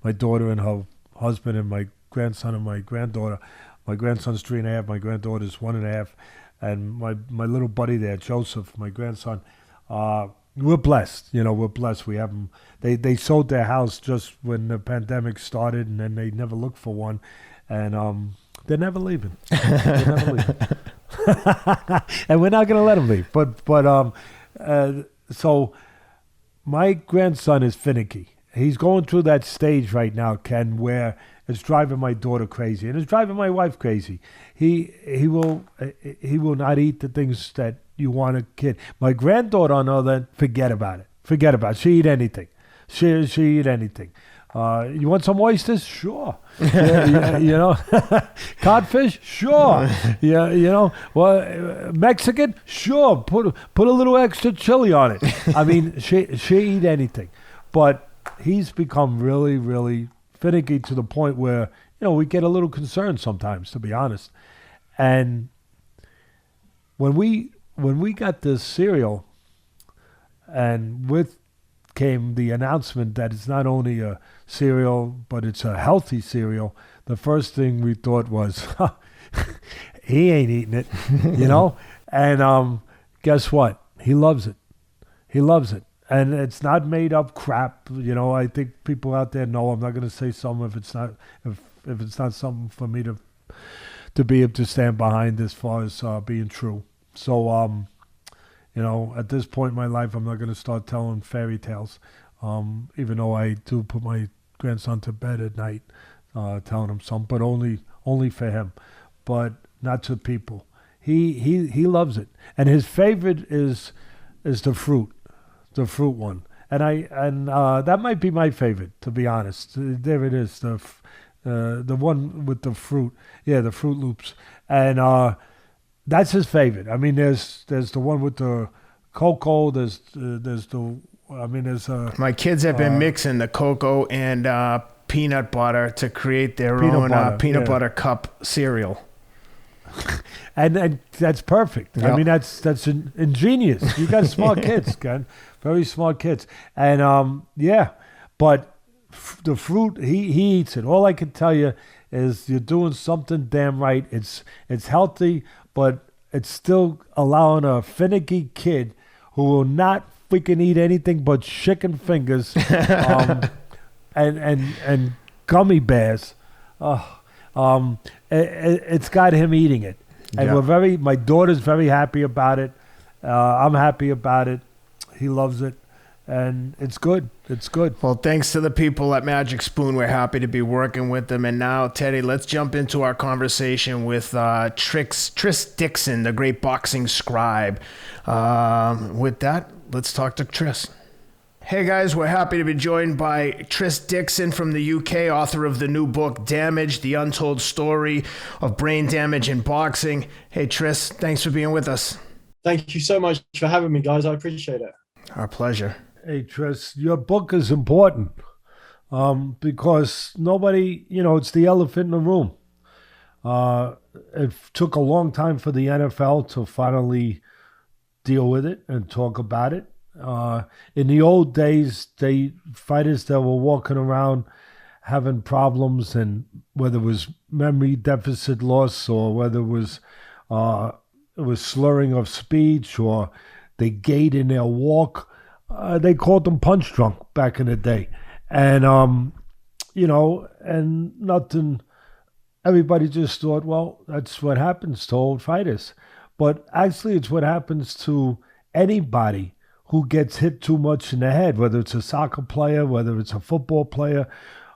my daughter and her husband and my grandson and my granddaughter. My grandson's 3.5, my granddaughter's 1.5, and my little buddy there, Joseph, my grandson. We're blessed, we're blessed. We have them. They sold their house just when the pandemic started, and then they never looked for one, and they're never leaving. And we're not going to let them leave. But so my grandson is finicky. He's going through that stage right now, Ken, where it's driving my daughter crazy, and it's driving my wife crazy. He will not eat the things that you want a kid. My granddaughter, on the other hand, forget about it. She eat anything. She eat anything. You want some oysters? Sure. Codfish? Sure. Yeah, well, Mexican? Sure. Put a little extra chili on it. I mean, she eat anything, but he's become really, really finicky to the point where, we get a little concerned sometimes, to be honest. And when we got this cereal, and with came the announcement that it's not only a cereal, but it's a healthy cereal, the first thing we thought was, he ain't eating it, And guess what? He loves it. He loves it. And it's not made up crap, I think people out there know. I'm not going to say something if it's not something for me to be able to stand behind as far as being true. So, At this point in my life, I'm not going to start telling fairy tales. Even though I do put my grandson to bed at night, telling him some, but only for him, but not to people. He loves it, and his favorite is the fruit one, and that might be my favorite, to be honest. There it is, the one with the fruit, the Fruit Loops, and that's his favorite. I mean, there's the one with the cocoa. There's my kids have been mixing the cocoa and peanut butter to create their own peanut butter cup cereal. And that's perfect. Yep. I mean, that's ingenious. You got smart kids, Ken. Very smart kids. And but the fruit, he eats it. All I can tell you is you're doing something damn right. It's healthy, but it's still allowing a finicky kid who will not freaking eat anything but chicken fingers and gummy bears. It's got him eating it. And my daughter's very happy about it. I'm happy about it. He loves it. And it's good. It's good. Well, thanks to the people at Magic Spoon. We're happy to be working with them. And now, Teddy, let's jump into our conversation with Tris Dixon, the great boxing scribe. With that, let's talk to Tris. Hey guys, we're happy to be joined by Tris Dixon from the UK, author of the new book, Damage, The Untold Story of Brain Damage in Boxing. Hey Tris, thanks for being with us. Thank you so much for having me, guys. I appreciate it. Our pleasure. Hey Tris, your book is important because nobody, it's the elephant in the room. It took a long time for the NFL to finally deal with it and talk about it. In the old days, fighters that were walking around having problems, and whether it was memory deficit loss or whether it was slurring of speech or they gait in their walk, they called them punch drunk back in the day. And, and nothing, everybody just thought, well, that's what happens to old fighters. But actually, it's what happens to anybody who gets hit too much in the head, whether it's a soccer player, whether it's a football player,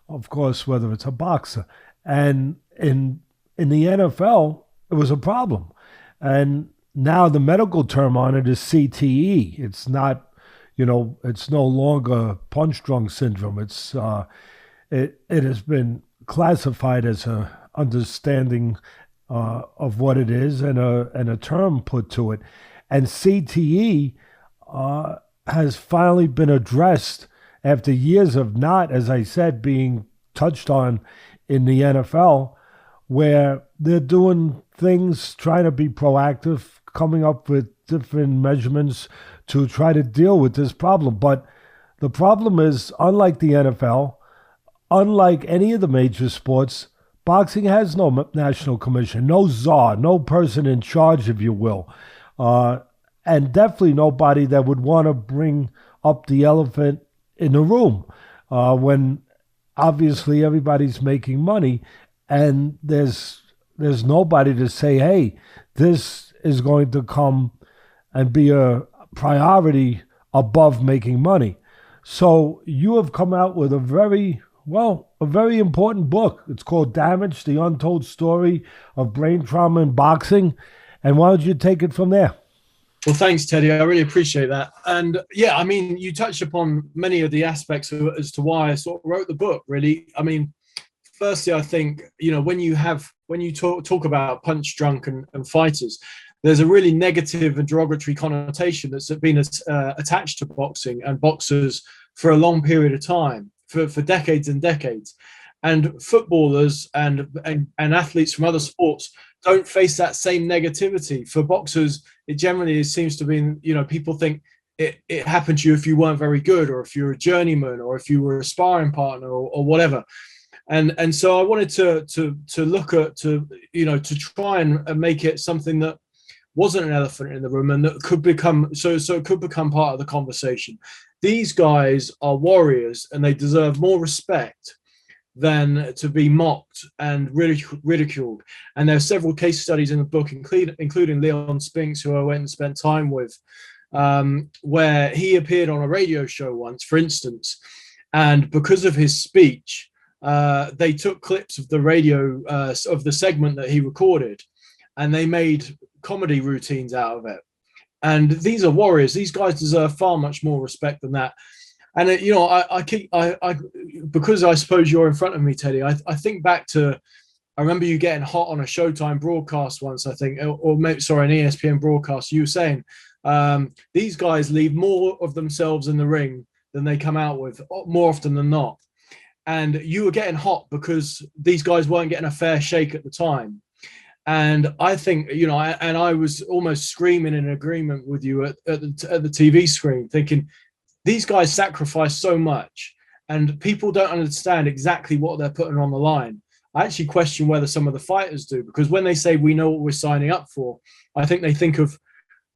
of course, whether it's a boxer. And in the NFL, it was a problem. And now the medical term on it is CTE. It's not, it's no longer punch drunk syndrome. It's it has been classified as a understanding of what it is and a term put to it. And CTE has finally been addressed after years of not, as I said, being touched on in the NFL, where they're doing things, trying to be proactive, coming up with different measurements to try to deal with this problem. But the problem is, unlike the NFL, unlike any of the major sports, boxing has no national commission, no czar, no person in charge, if you will. And definitely nobody that would want to bring up the elephant in the room when obviously everybody's making money, and there's nobody to say, hey, this is going to come and be a priority above making money. So you have come out with a very important book. It's called Damage, The Untold Story of Brain Trauma in Boxing. And why don't you take it from there? Well, thanks, Teddy. I really appreciate that. And yeah, I mean, you touched upon many of the aspects as to why I sort of wrote the book, really. I mean, firstly, I think, when you talk about punch drunk and fighters, there's a really negative and derogatory connotation that's been attached to boxing and boxers for a long period of time, for decades and decades. And footballers and athletes from other sports don't face that same negativity. For boxers, it generally seems to be, people think it happened to you if you weren't very good, or if you're a journeyman, or if you were a sparring partner, or whatever. And so I wanted to look at, to try and make it something that wasn't an elephant in the room, and that could become so it could become part of the conversation. These guys are warriors, and they deserve more respect than to be mocked and ridiculed. And there are several case studies in the book, including Leon Spinks, who I went and spent time with, where he appeared on a radio show once, for instance, and because of his speech, they took clips of the radio of the segment that he recorded, and they made comedy routines out of it. And these are warriors. These guys deserve far much more respect than that. And because I suppose you're in front of me, Teddy. I think back to, I remember you getting hot on a Showtime broadcast once, I think, or maybe, sorry, an ESPN broadcast. You were saying these guys leave more of themselves in the ring than they come out with, more often than not. And you were getting hot because these guys weren't getting a fair shake at the time. And I think, I was almost screaming in agreement with you at the TV screen, thinking these guys sacrifice so much and people don't understand exactly what they're putting on the line. I actually question whether some of the fighters do, because when they say we know what we're signing up for, I think they think of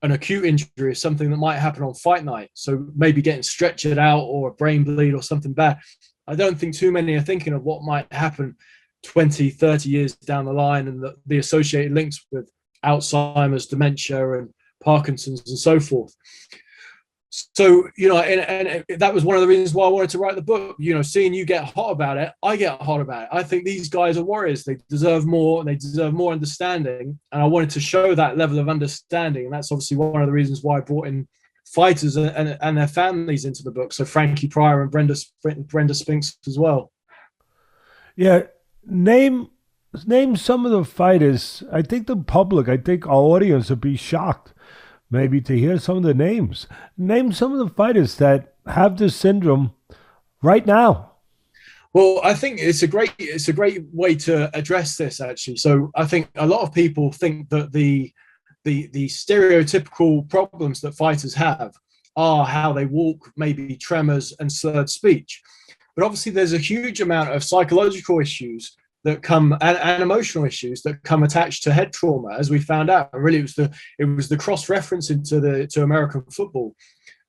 an acute injury as something that might happen on fight night. So maybe getting stretchered out or a brain bleed or something bad. I don't think too many are thinking of what might happen 20, 30 years down the line and the associated links with Alzheimer's, dementia, and Parkinson's and so forth. So, and that was one of the reasons why I wanted to write the book. Seeing you get hot about it, I get hot about it. I think these guys are warriors. They deserve more. They deserve more understanding. And I wanted to show that level of understanding. And that's obviously one of the reasons why I brought in fighters and their families into the book. So Frankie Pryor and Brenda Spinks as well. Yeah. Name some of the fighters. I think our audience would be shocked maybe to hear some of the names. Name some of the fighters that have this syndrome right now. Well, I think it's a great way to address this, actually. So I think a lot of people think that the stereotypical problems that fighters have are how they walk, maybe tremors and slurred speech. But obviously there's a huge amount of psychological issues that come and emotional issues that come attached to head trauma, as we found out. And really it was the cross-reference to American football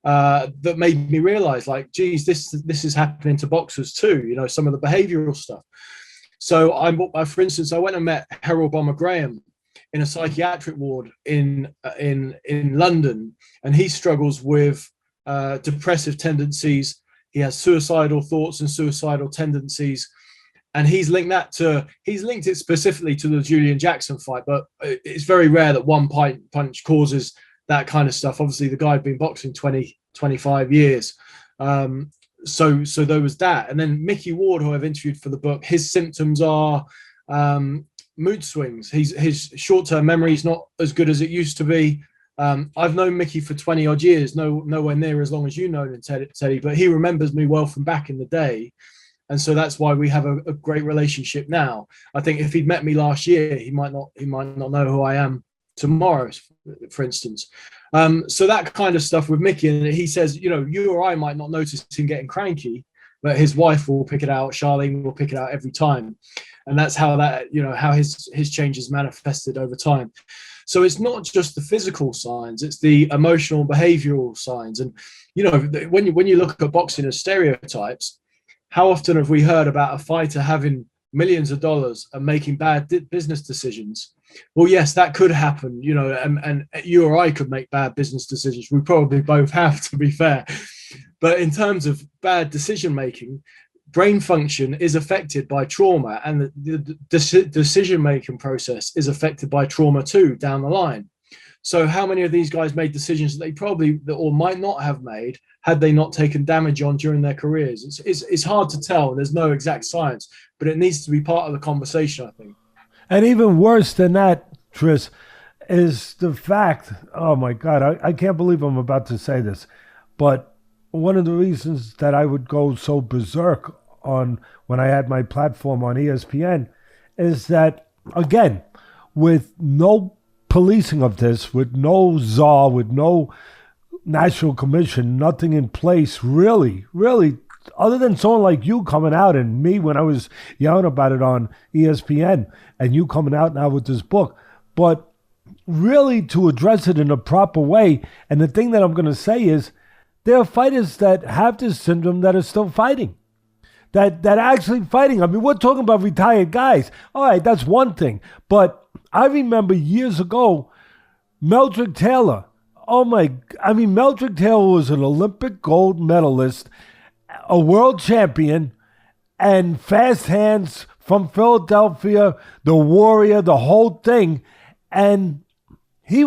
that made me realize, like, geez, this is happening to boxers too, some of the behavioral stuff. So for instance, I went and met Harold Bomber Graham in a psychiatric ward in London, and he struggles with depressive tendencies. He has suicidal thoughts and suicidal tendencies. And he's linked it specifically to the Julian Jackson fight, but it's very rare that one punch causes that kind of stuff. Obviously, the guy had been boxing 20, 25 years. So there was that. And then Mickey Ward, who I've interviewed for the book, his symptoms are mood swings. His short-term memory is not as good as it used to be. I've known Mickey for 20 odd years, nowhere near as long as you know him, Teddy, but he remembers me well from back in the day. And so that's why we have a great relationship now. I think if he'd met me last year, he might not know who I am tomorrow, for instance. So that kind of stuff with Mickey, and he says, you or I might not notice him getting cranky, but his wife will pick it out. Charlene will pick it out every time. And that's how how his changes manifested over time. So it's not just the physical signs, it's the emotional, behavioral signs. And, when you look at boxing as stereotypes, how often have we heard about a fighter having millions of dollars and making bad business decisions? Well, yes, that could happen, and you or I could make bad business decisions. We probably both have, to be fair. But in terms of bad decision-making, brain function is affected by trauma, and the decision-making process is affected by trauma too down the line. So how many of these guys made decisions that they probably or might not have made had they not taken damage on during their careers? It's hard to tell. There's no exact science, but it needs to be part of the conversation, I think. And even worse than that, Tris, is the fact, oh my God, I can't believe I'm about to say this, but one of the reasons that I would go so berserk on when I had my platform on ESPN is that, again, with no policing of this, with no czar, with no national commission, nothing in place, really, other than someone like you coming out and me when I was yelling about it on ESPN and you coming out now with this book, but really to address it in a proper way. And the thing that I'm going to say is there are fighters that have this syndrome that are still fighting, that are actually fighting. I mean, we're talking about retired guys. All right, that's one thing. But I remember years ago, Meldrick Taylor, Oh my! I mean, Meldrick Taylor was an Olympic gold medalist, a world champion, and fast hands from Philadelphia, the Warrior, the whole thing, and he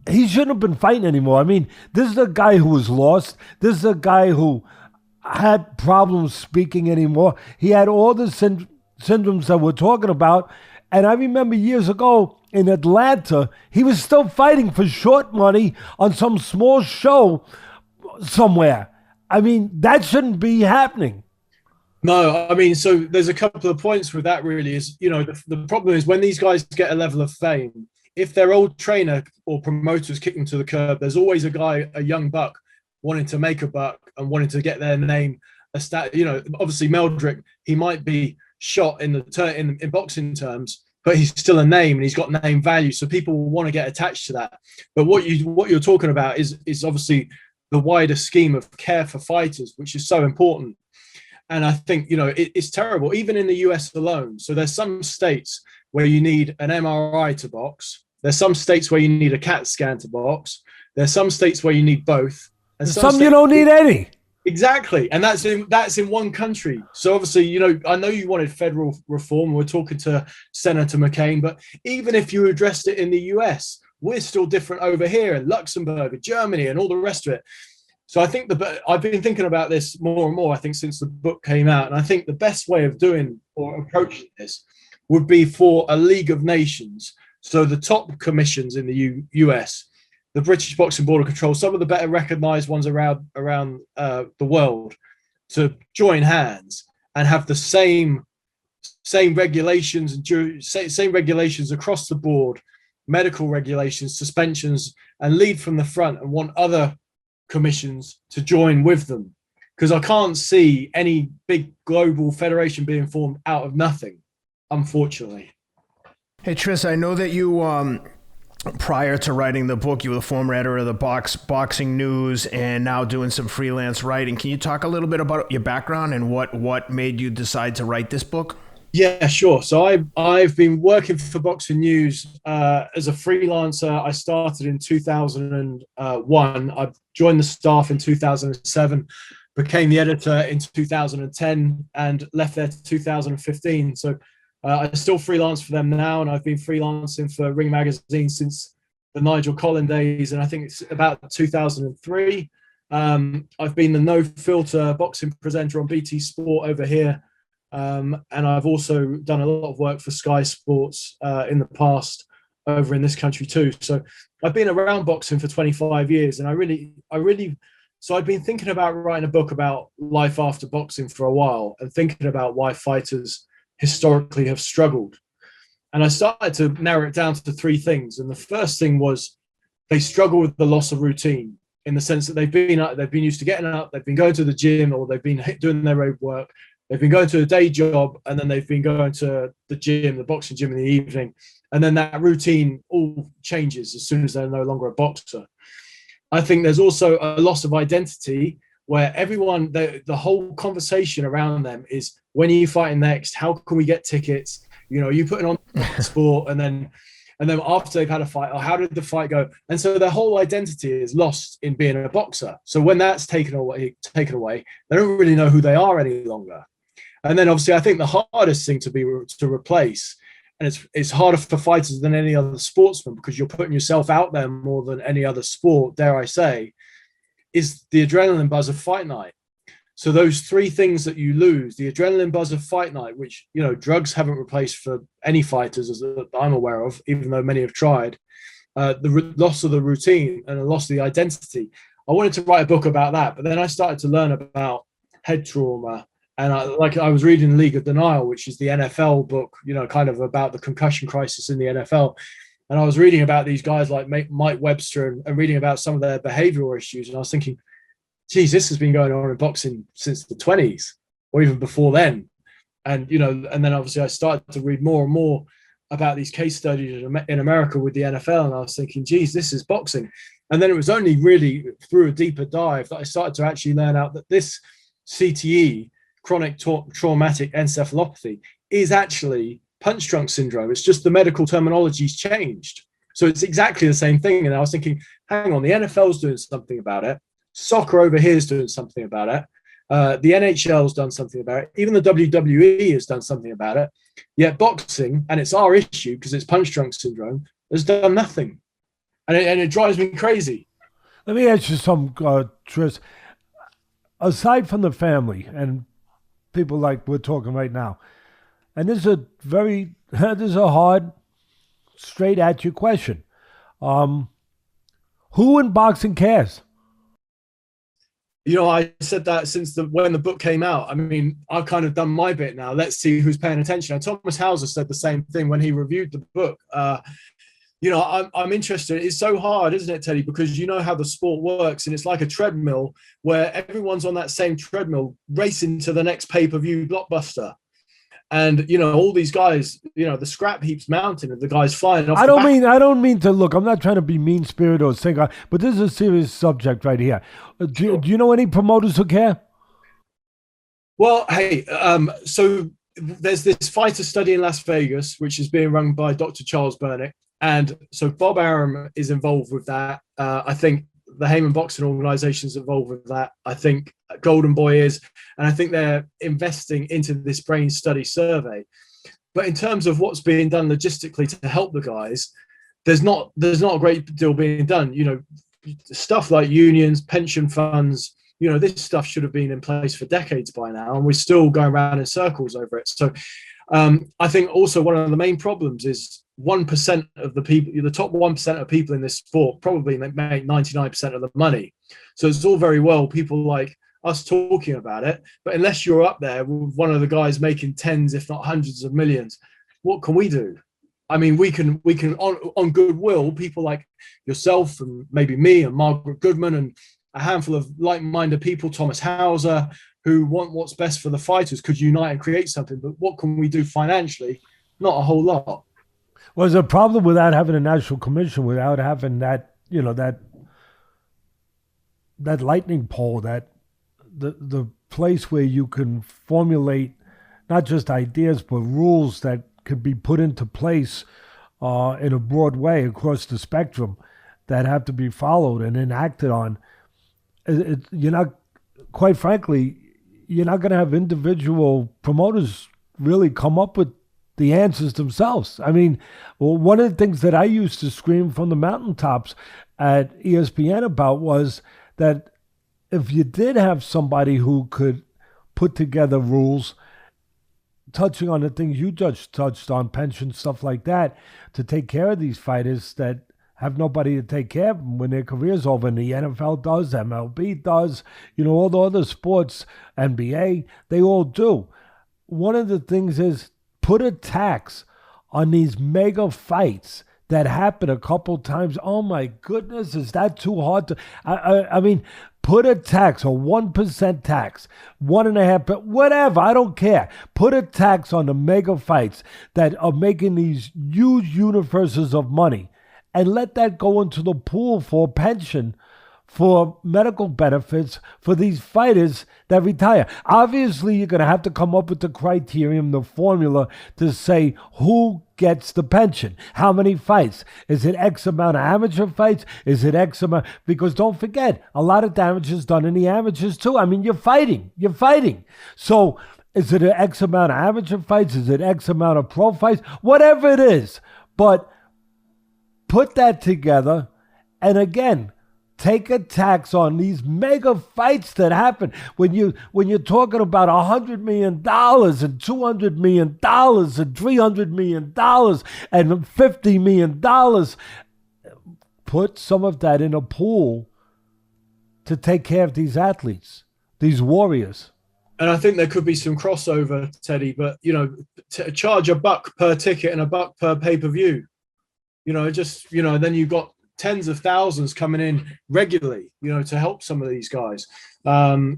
shouldn't have been fighting anymore. I mean, this is a guy who was lost. This is a guy who had problems speaking anymore. He had all the symptoms that we're talking about. And I remember years ago in Atlanta, he was still fighting for short money on some small show somewhere. I mean, that shouldn't be happening. No, I mean, so there's a couple of points with that really is, the problem is when these guys get a level of fame, if their old trainer or promoters kick them to the curb, there's always a young buck wanting to make a buck and wanting to get their name. Obviously Meldrick, he might be shot in boxing terms, but he's still a name and he's got name value. So people will want to get attached to that. But what you're talking about is obviously the wider scheme of care for fighters, which is so important. And I think, it's terrible, even in the US alone. So there's some states where you need an MRI to box. There's some states where you need a CAT scan to box. There's some states where you need both. And some you don't need any. Exactly. And that's in one country. So obviously, I know you wanted federal reform. We're talking to Senator McCain, but even if you addressed it in the US, we're still different over here in Luxembourg and Germany and all the rest of it. So I think I've been thinking about this more and more, I think, since the book came out. And I think the best way of doing or approaching this would be for a League of Nations. So the top commissions in the US, the British Boxing Board of Control, some of the better recognized ones around the world, to join hands and have the same regulations and same regulations across the board, medical regulations, suspensions, and lead from the front and want other commissions to join with them. Because I can't see any big global federation being formed out of nothing, unfortunately. Hey, Tris, I know that you... prior to writing the book, you were the former editor of the Boxing News and now doing some freelance writing. Can you talk a little bit about your background and what made you decide to write this book? Yeah, sure. So I've been working for Boxing News as a freelancer. I started in 2001. I joined the staff in 2007, became the editor in 2010 and left there 2015. So I still freelance for them now, and I've been freelancing for Ring Magazine since the Nigel Collin days, and I think it's about 2003. I've been the No Filter boxing presenter on BT Sport over here, and I've also done a lot of work for Sky Sports in the past over in this country too. So I've been around boxing for 25 years, and so I've been thinking about writing a book about life after boxing for a while, and thinking about why fighters historically have struggled. And I started to narrow it down to three things. And the first thing was they struggle with the loss of routine, in the sense that they've been used to getting up, they've been going to the gym, or they've been doing their road work, they've been going to a day job, and then they've been going to the gym, the boxing gym in the evening. And then that routine all changes as soon as they're no longer a boxer. I think there's also a loss of identity, where everyone, the whole conversation around them is, when are you fighting next? How can we get tickets? You putting on sport, and then after they've had a fight, or how did the fight go? And so their whole identity is lost in being a boxer. So when that's taken away, they don't really know who they are any longer. And then obviously I think the hardest thing to replace, and it's harder for fighters than any other sportsman, because you're putting yourself out there more than any other sport, dare I say, is the adrenaline buzz of fight night. So those three things that you lose, the adrenaline buzz of fight night, which, drugs haven't replaced for any fighters as I'm aware of, even though many have tried, the loss of the routine and the loss of the identity. I wanted to write a book about that, but then I started to learn about head trauma. And I was reading League of Denial, which is the NFL book, kind of about the concussion crisis in the NFL. And I was reading about these guys like Mike Webster and reading about some of their behavioral issues. And I was thinking, geez, this has been going on in boxing since the 20s or even before then. And, and then obviously I started to read more and more about these case studies in America with the NFL. And I was thinking, geez, this is boxing. And then it was only really through a deeper dive that I started to actually learn out that this CTE, chronic traumatic encephalopathy, is actually punch drunk syndrome. It's just the medical terminology's changed. So it's exactly the same thing. And I was thinking, hang on, the NFL's doing something about it. Soccer over here is doing something about it. The NHL's done something about it. Even the WWE has done something about it. Yet boxing, and it's our issue because it's punch drunk syndrome, has done nothing. And it drives me crazy. Let me ask you something, Tris. Aside from the family and people like we're talking right now, and this is a hard, straight at you question. Who in boxing cares? You know, I said that since when the book came out. I mean, I've kind of done my bit now. Let's see who's paying attention. And Thomas Hauser said the same thing when he reviewed the book. You know, I'm interested. It's so hard, isn't it, Teddy? Because you know how the sport works, and it's like a treadmill where everyone's on that same treadmill racing to the next pay-per-view blockbuster. And, you know, all these guys, you know, the scrap heap's mounting and the guys flying off. I don't mean to look. I'm not trying to be mean-spirited or saying, but this is a serious subject right here. Do you know any promoters who care? Well, hey, so there's this fighter study in Las Vegas, which is being run by Dr. Charles Burnick. And so Bob Arum is involved with that. I think the Heyman Boxing Organization is involved with that. I think Golden Boy is, and I think they're investing into this brain study survey. But in terms of what's being done logistically to help the guys, there's not a great deal being done. You know, stuff like unions, pension funds, you know, this stuff should have been in place for decades by now, and we're still going around in circles over it. So I think also one of the main problems is 1% of the people, the top 1% of people in this sport probably make 99% of the money. So it's all very well people like us talking about it, but unless you're up there with one of the guys making tens, if not hundreds of millions, what can we do? I mean, we can on goodwill, people like yourself and maybe me and Margaret Goodman and a handful of like-minded people, Thomas Hauser, who want what's best for the fighters, could unite and create something. But what can we do financially? Not a whole lot. Well, there's a problem without having a national commission, without having that, you know, that lightning pole, that the place where you can formulate not just ideas but rules that could be put into place in a broad way across the spectrum that have to be followed and enacted on. You're not, quite frankly, you're not going to have individual promoters really come up with the answers themselves. I mean, well, one of the things that I used to scream from the mountaintops at ESPN about was that if you did have somebody who could put together rules, touching on the things you just touched on, pension, stuff like that, to take care of these fighters that have nobody to take care of them when their career's over. And the NFL does, MLB does, you know, all the other sports, NBA, they all do. One of the things is put a tax on these mega fights that happen a couple times. Oh my goodness, is that too hard to? I mean, put a tax, a 1% tax, 1.5%, whatever. I don't care. Put a tax on the mega fights that are making these huge universes of money, and let that go into the pool for pension, for medical benefits for these fighters that retire. Obviously, you're going to have to come up with the criterion, the formula to say who gets the pension. How many fights? Is it X amount of amateur fights? Is it X amount? Because don't forget, a lot of damage is done in the amateurs too. I mean, you're fighting. So is it an X amount of amateur fights? Is it X amount of pro fights? Whatever it is. But put that together, and again, take a tax on these mega fights that happen when you're talking about $100 million and $200 million and $300 million and $50 million. Put some of that in a pool to take care of these athletes, these warriors. And I think there could be some crossover, Teddy. But you know, charge $1 per ticket and $1 per pay-per-view. You know, just then you've got tens of thousands coming in regularly, you know, to help some of these guys. I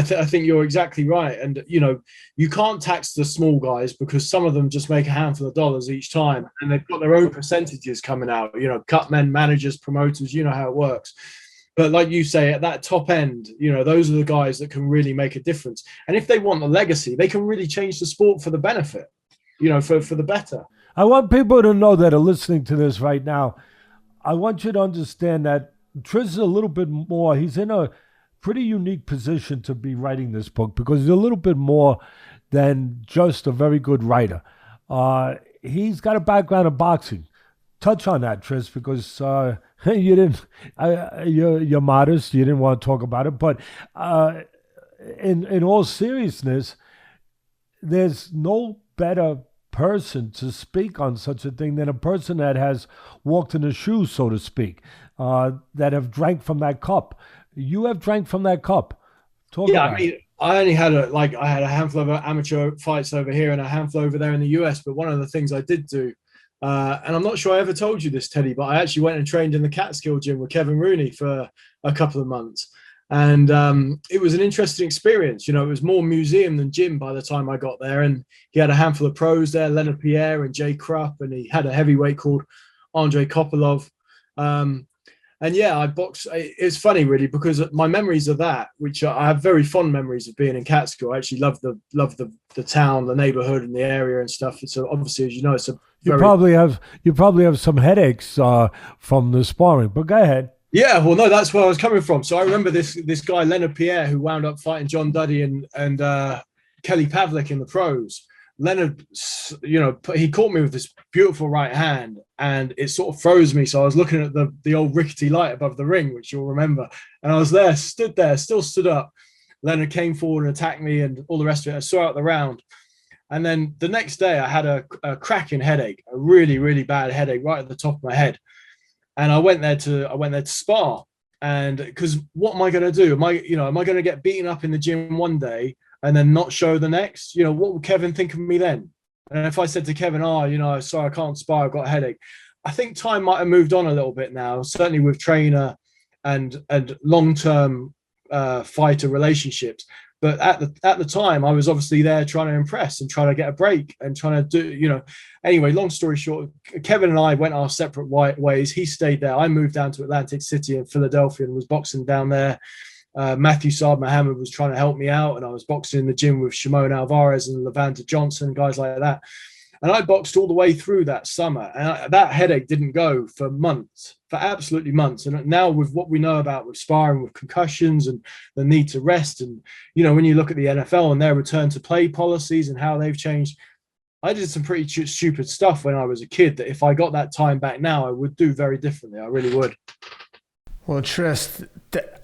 think you're exactly right. And, you know, you can't tax the small guys because some of them just make a handful of dollars each time and they've got their own percentages coming out, you know, cut men, managers, promoters, you know how it works. But like you say, at that top end, you know, those are the guys that can really make a difference. And if they want the legacy, they can really change the sport for the benefit, you know, for the better. I want people to know that are listening to this right now, I want you to understand that Tris is a little bit more, he's in a pretty unique position to be writing this book because he's a little bit more than just a very good writer. He's got a background in boxing. Touch on that, Tris, because you didn't. You're modest. You didn't want to talk about it, but in all seriousness, there's no better person to speak on such a thing than a person that has walked in the shoes, so to speak, that have drank from that cup. You have drank from that cup. Talk about it. I only had I had a handful of amateur fights over here and a handful over there in the US. But one of the things I did do, and I'm not sure I ever told you this, Teddy, but I actually went and trained in the Catskill gym with Kevin Rooney for a couple of months. And it was an interesting experience. You know, it was more museum than gym by the time I got there. And he had a handful of pros there, Leonard Pierre and Jay Krupp, and he had a heavyweight called Andrei Kopylov. And yeah, I boxed. It's funny, really, because my memories of that, which I have very fond memories of being in Catskill. I actually love the town, the neighborhood, and the area and stuff. So obviously, as you know, it's a you probably have some headaches from the sparring. But go ahead. Yeah, well, no, that's where I was coming from. So I remember this guy Leonard Pierre, who wound up fighting John Duddy and Kelly Pavlik in the pros. Leonard, you know, he caught me with this beautiful right hand, and it sort of froze me. So I was looking at the old rickety light above the ring, which you'll remember, and I was stood there, still stood up. Leonard came forward and attacked me, and all the rest of it. I saw out the round, and then the next day I had a cracking headache, a really, really bad headache right at the top of my head. And I went there to spar, and because what am I going to do? Am I going to get beaten up in the gym one day and then not show the next? You know, what would Kevin think of me then? And if I said to Kevin, sorry, I can't spar, I've got a headache. I think time might have moved on a little bit now, certainly with trainer and long-term fighter relationships. But at the time, I was obviously there trying to impress and trying to get a break and trying to do, Anyway, long story short, Kevin and I went our separate ways. He stayed there. I moved down to Atlantic City in Philadelphia and was boxing down there. Matthew Saad Mohammed was trying to help me out, and I was boxing in the gym with Shimon Alvarez and Levanta Johnson, guys like that. And I boxed all the way through that summer, and that headache didn't go for months, for absolutely months. And now with what we know about with sparring, with concussions and the need to rest, and, when you look at the NFL and their return to play policies and how they've changed, I did some pretty stupid stuff when I was a kid that if I got that time back now, I would do very differently. I really would. Well, Tris,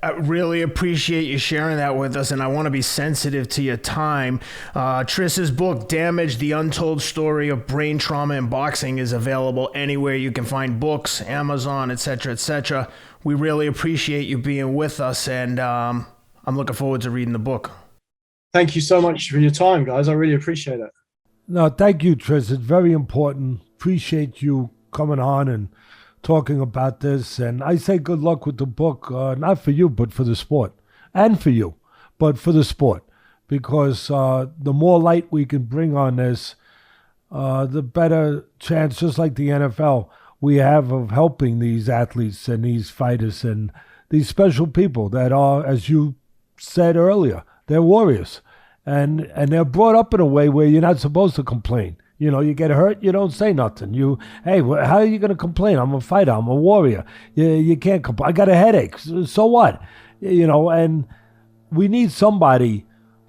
I really appreciate you sharing that with us, and I want to be sensitive to your time. Tris's book, Damage, The Untold Story of Brain Trauma in Boxing, is available anywhere you can find books, Amazon, etc., etc. We really appreciate you being with us, and I'm looking forward to reading the book. Thank you so much for your time, guys. I really appreciate it. No, thank you, Tris. It's very important. Appreciate you coming on and talking about this. And I say good luck with the book, not for you, but for the sport. And for you, but for the sport. Because the more light we can bring on this, the better chance, just like the NFL, we have of helping these athletes and these fighters and these special people that are, as you said earlier, they're warriors. And they're brought up in a way where you're not supposed to complain. You get hurt, you don't say nothing. Hey, how are you going to complain? I'm a fighter. I'm a warrior. You can't complain. I got a headache. So what? And we need somebody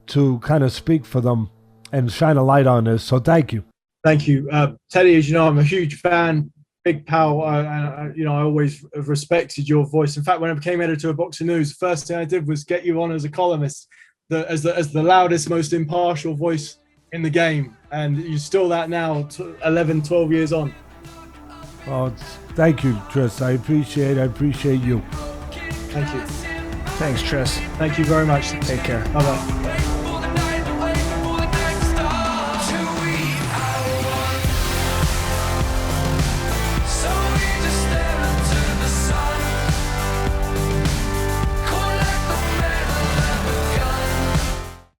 to kind of speak for them and shine a light on this. So thank you. Thank you. Teddy, as you know, I'm a huge fan, big pal. I always have respected your voice. In fact, when I became editor of Boxing News, the first thing I did was get you on as a columnist, as the loudest, most impartial voice in the game, and you're still that now, 11, 12 years on. Oh, thank you, Tris. I appreciate you. Thank you. Thanks, Tris. Thank you very much. Take care. Bye-bye.